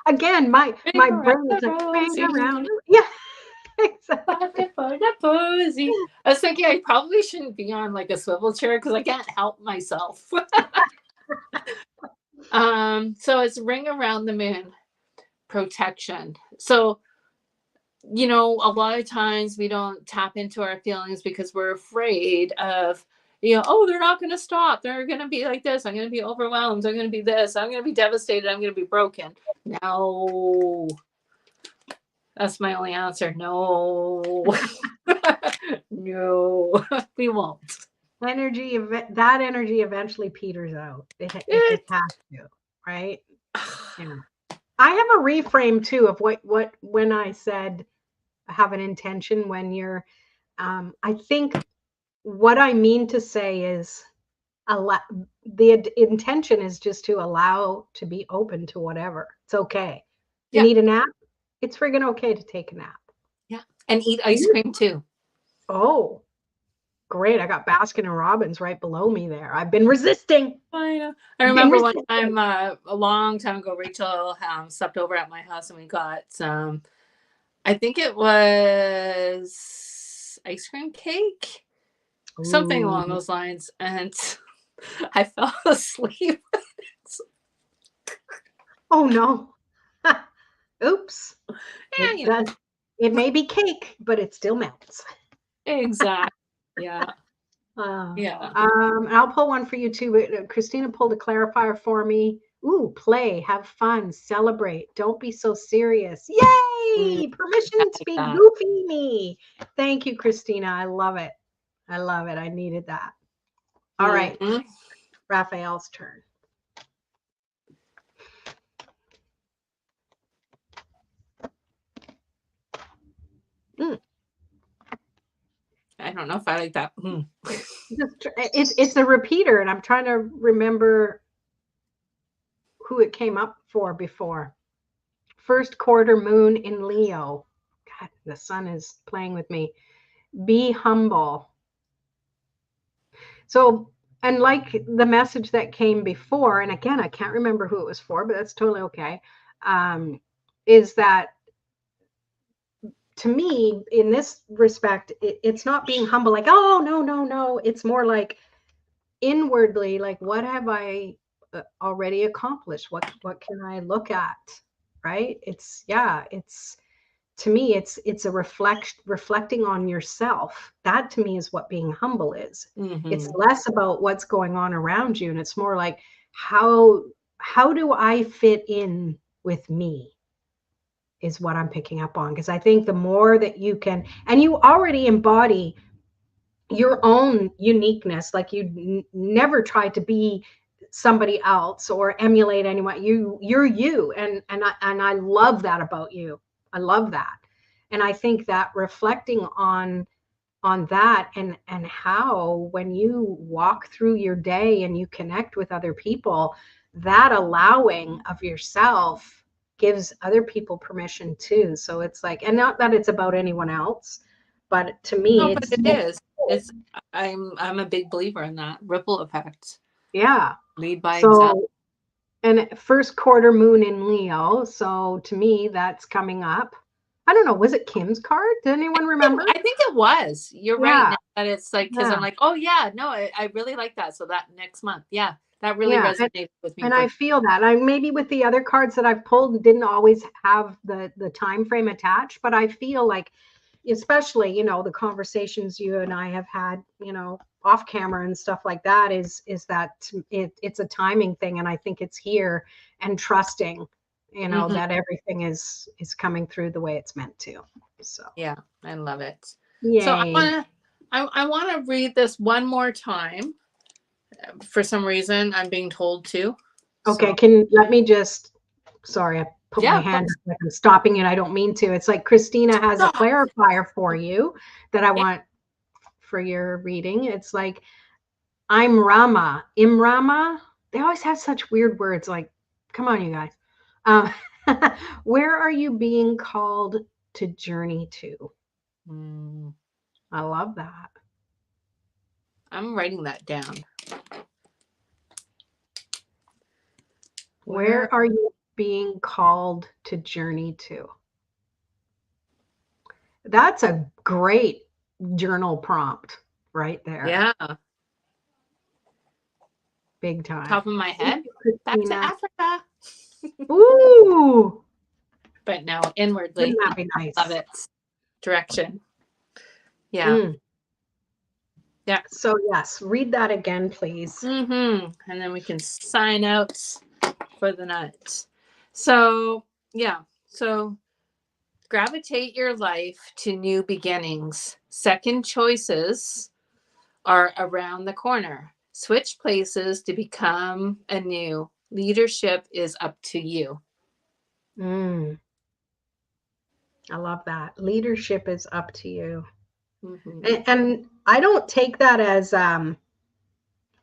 Again, my Ring around brain is the like ring rosy. around. Yeah, exactly. Pocket for the posy. I was thinking I probably shouldn't be on like a swivel chair because I can't help myself. So it's Ring Around the Moon, protection. So, a lot of times we don't tap into our feelings because we're afraid of, oh, they're not going to stop. They're going to be like this. I'm going to be overwhelmed. I'm going to be this. I'm going to be devastated. I'm going to be broken. No. That's my only answer. No. No, we won't. That energy eventually peters out. It just has to, right? Yeah. I have a reframe too of what when I said have an intention when you're I think what I mean to say is the intention is just to allow to be open to whatever. It's okay. You Yeah. need a nap? It's friggin' okay to take a nap. Yeah. And eat ice cream too. Oh, great. I got Baskin and Robbins right below me there. I've been resisting. I know. I I've been remember one resisting. time, a long time ago, Rachel slept over at my house and we got I think it was ice cream cake, something Ooh. along those lines. And I fell asleep. Oh no. Oops. Yeah, It does. It may be cake, but it still melts. exactly. Yeah. Uh, Yeah. I'll pull one for you too. Christina pulled a clarifier for me. Ooh, play, have fun, celebrate. Don't be so serious. Mm, Yay! I Permission to like be that. goofy me. Thank you, Christina. I love it. I love it. I needed that. All right, Mhm. Raphael's turn. Mm. I don't know if I like that. It's a repeater, and I'm trying to remember who it came up for before. First quarter moon in Leo. God, the sun is playing with me. Be humble. So, and like the message that came before, and again, I can't remember who it was for, but that's totally okay. Is that to me, in this respect, it's not being humble, like, oh, no, no, no. It's more like inwardly, like, what have I already accomplished? What can I look at? Right? It's, yeah, it's, to me, it's a reflecting on yourself. That to me is what being humble is. It's less about what's going on around you, and it's more like, how do I fit in with me, is what I'm picking up on. Because I think the more that you can, and you already embody your own uniqueness, like you never tried to be somebody else or emulate anyone. You're you, and I love that about you. I love that. And I think that reflecting on that, and how when you walk through your day and you connect with other people, that allowing of yourself gives other people permission too. So it's like, and not that it's about anyone else, but to me, No, but it's, it is. It's I'm a big believer in that ripple effect. yeah. Lead by example. So, and first quarter moon in Leo. So to me, that's coming up. I don't know. Was it Kim's card? Did anyone remember? I think it was. You're right. Yeah. Now that it's like, because I'm Yeah. like, oh yeah, no, I really like that. So that next month, yeah, that really Yeah. resonated with me. And I feel that I maybe with the other cards that I've pulled didn't always have the time frame attached, but I feel like, especially, the conversations you and I have had, off camera and stuff like that, is that it's a timing thing, and I think it's here, and trusting, that everything is coming through the way it's meant to. So yeah, I love it. yay. So I want to read this one more time. For some reason, I'm being told to. Okay, So. can let me just, sorry, I put Yeah, my hand up like I'm stopping it. I don't mean to. It's like Christina has a Stop. clarifier for you that I Yeah. want for your reading. It's like, I'm Rama. Imrama. They always have such weird words. Like, come on, you guys. Where are you being called to journey to? I love that. I'm writing that down. Where are you being called to journey to? That's a great journal prompt right there. Yeah. Big time. Top of my head. Back to Africa. Ooh. But no, inwardly. Wouldn't that be nice? Love it. Direction. Yeah. Yeah. So yes, read that again, please. And then we can sign out for the night. So yeah. So gravitate your life to new beginnings. Second choices are around the corner. Switch places to become anew. Leadership is up to you. I love that. Leadership is up to you. And I don't take that as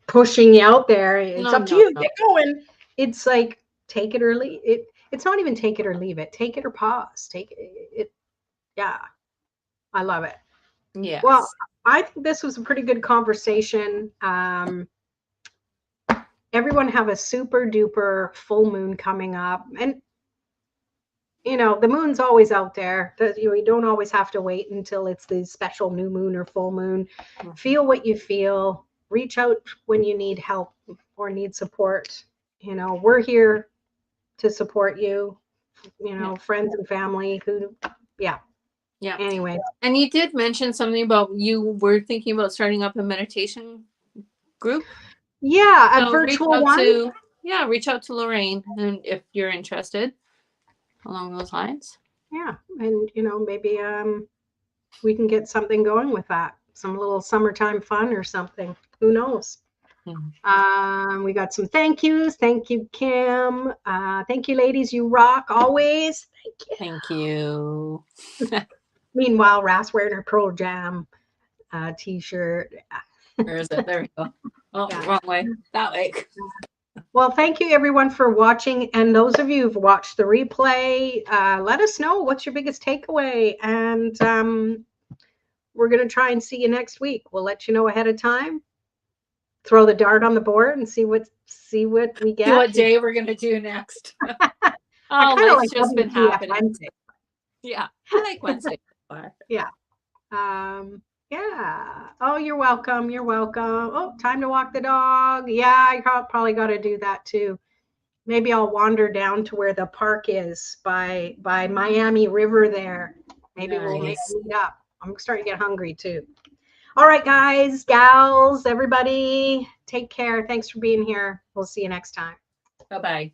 pushing you out there. It's up to you. Get going. It's like, take it or leave it. It's not even take it or leave it. Take it or pause. Take it. Yeah. I love it. Yeah. Well, I think this was a pretty good conversation. Everyone have a super duper full moon coming up, and the moon's always out there. You don't always have to wait until it's the special new moon or full moon. Feel what you feel. Reach out when you need help or need support. We're here to support you. Friends and family who, yeah. Anyway. And you did mention something about you were thinking about starting up a meditation group. Yeah, a virtual one. Reach out to Lorraine, and if you're interested along those lines. Yeah, and maybe we can get something going with that. Some little summertime fun or something. Who knows? We got some thank yous. Thank you, Kim. Thank you, ladies. You rock always. Thank you. Meanwhile, Ras wearing her Pearl Jam t-shirt. Where is it? There we go. Oh, wrong way. That way. Well, thank you everyone for watching. And those of you who've watched the replay, let us know what's your biggest takeaway. And we're going to try and see you next week. We'll let you know ahead of time. Throw the dart on the board and see what we get. See what day we're going to do next. It's just been happening. Yeah, I like Wednesday. far. Yeah. Yeah. Oh, you're welcome. You're welcome. Oh, time to walk the dog. Yeah, I probably got to do that too. Maybe I'll wander down to where the park is by Miami River there. Maybe we'll meet up. I'm starting to get hungry too. All right, guys, gals, everybody, take care. Thanks for being here. We'll see you next time. Bye-bye.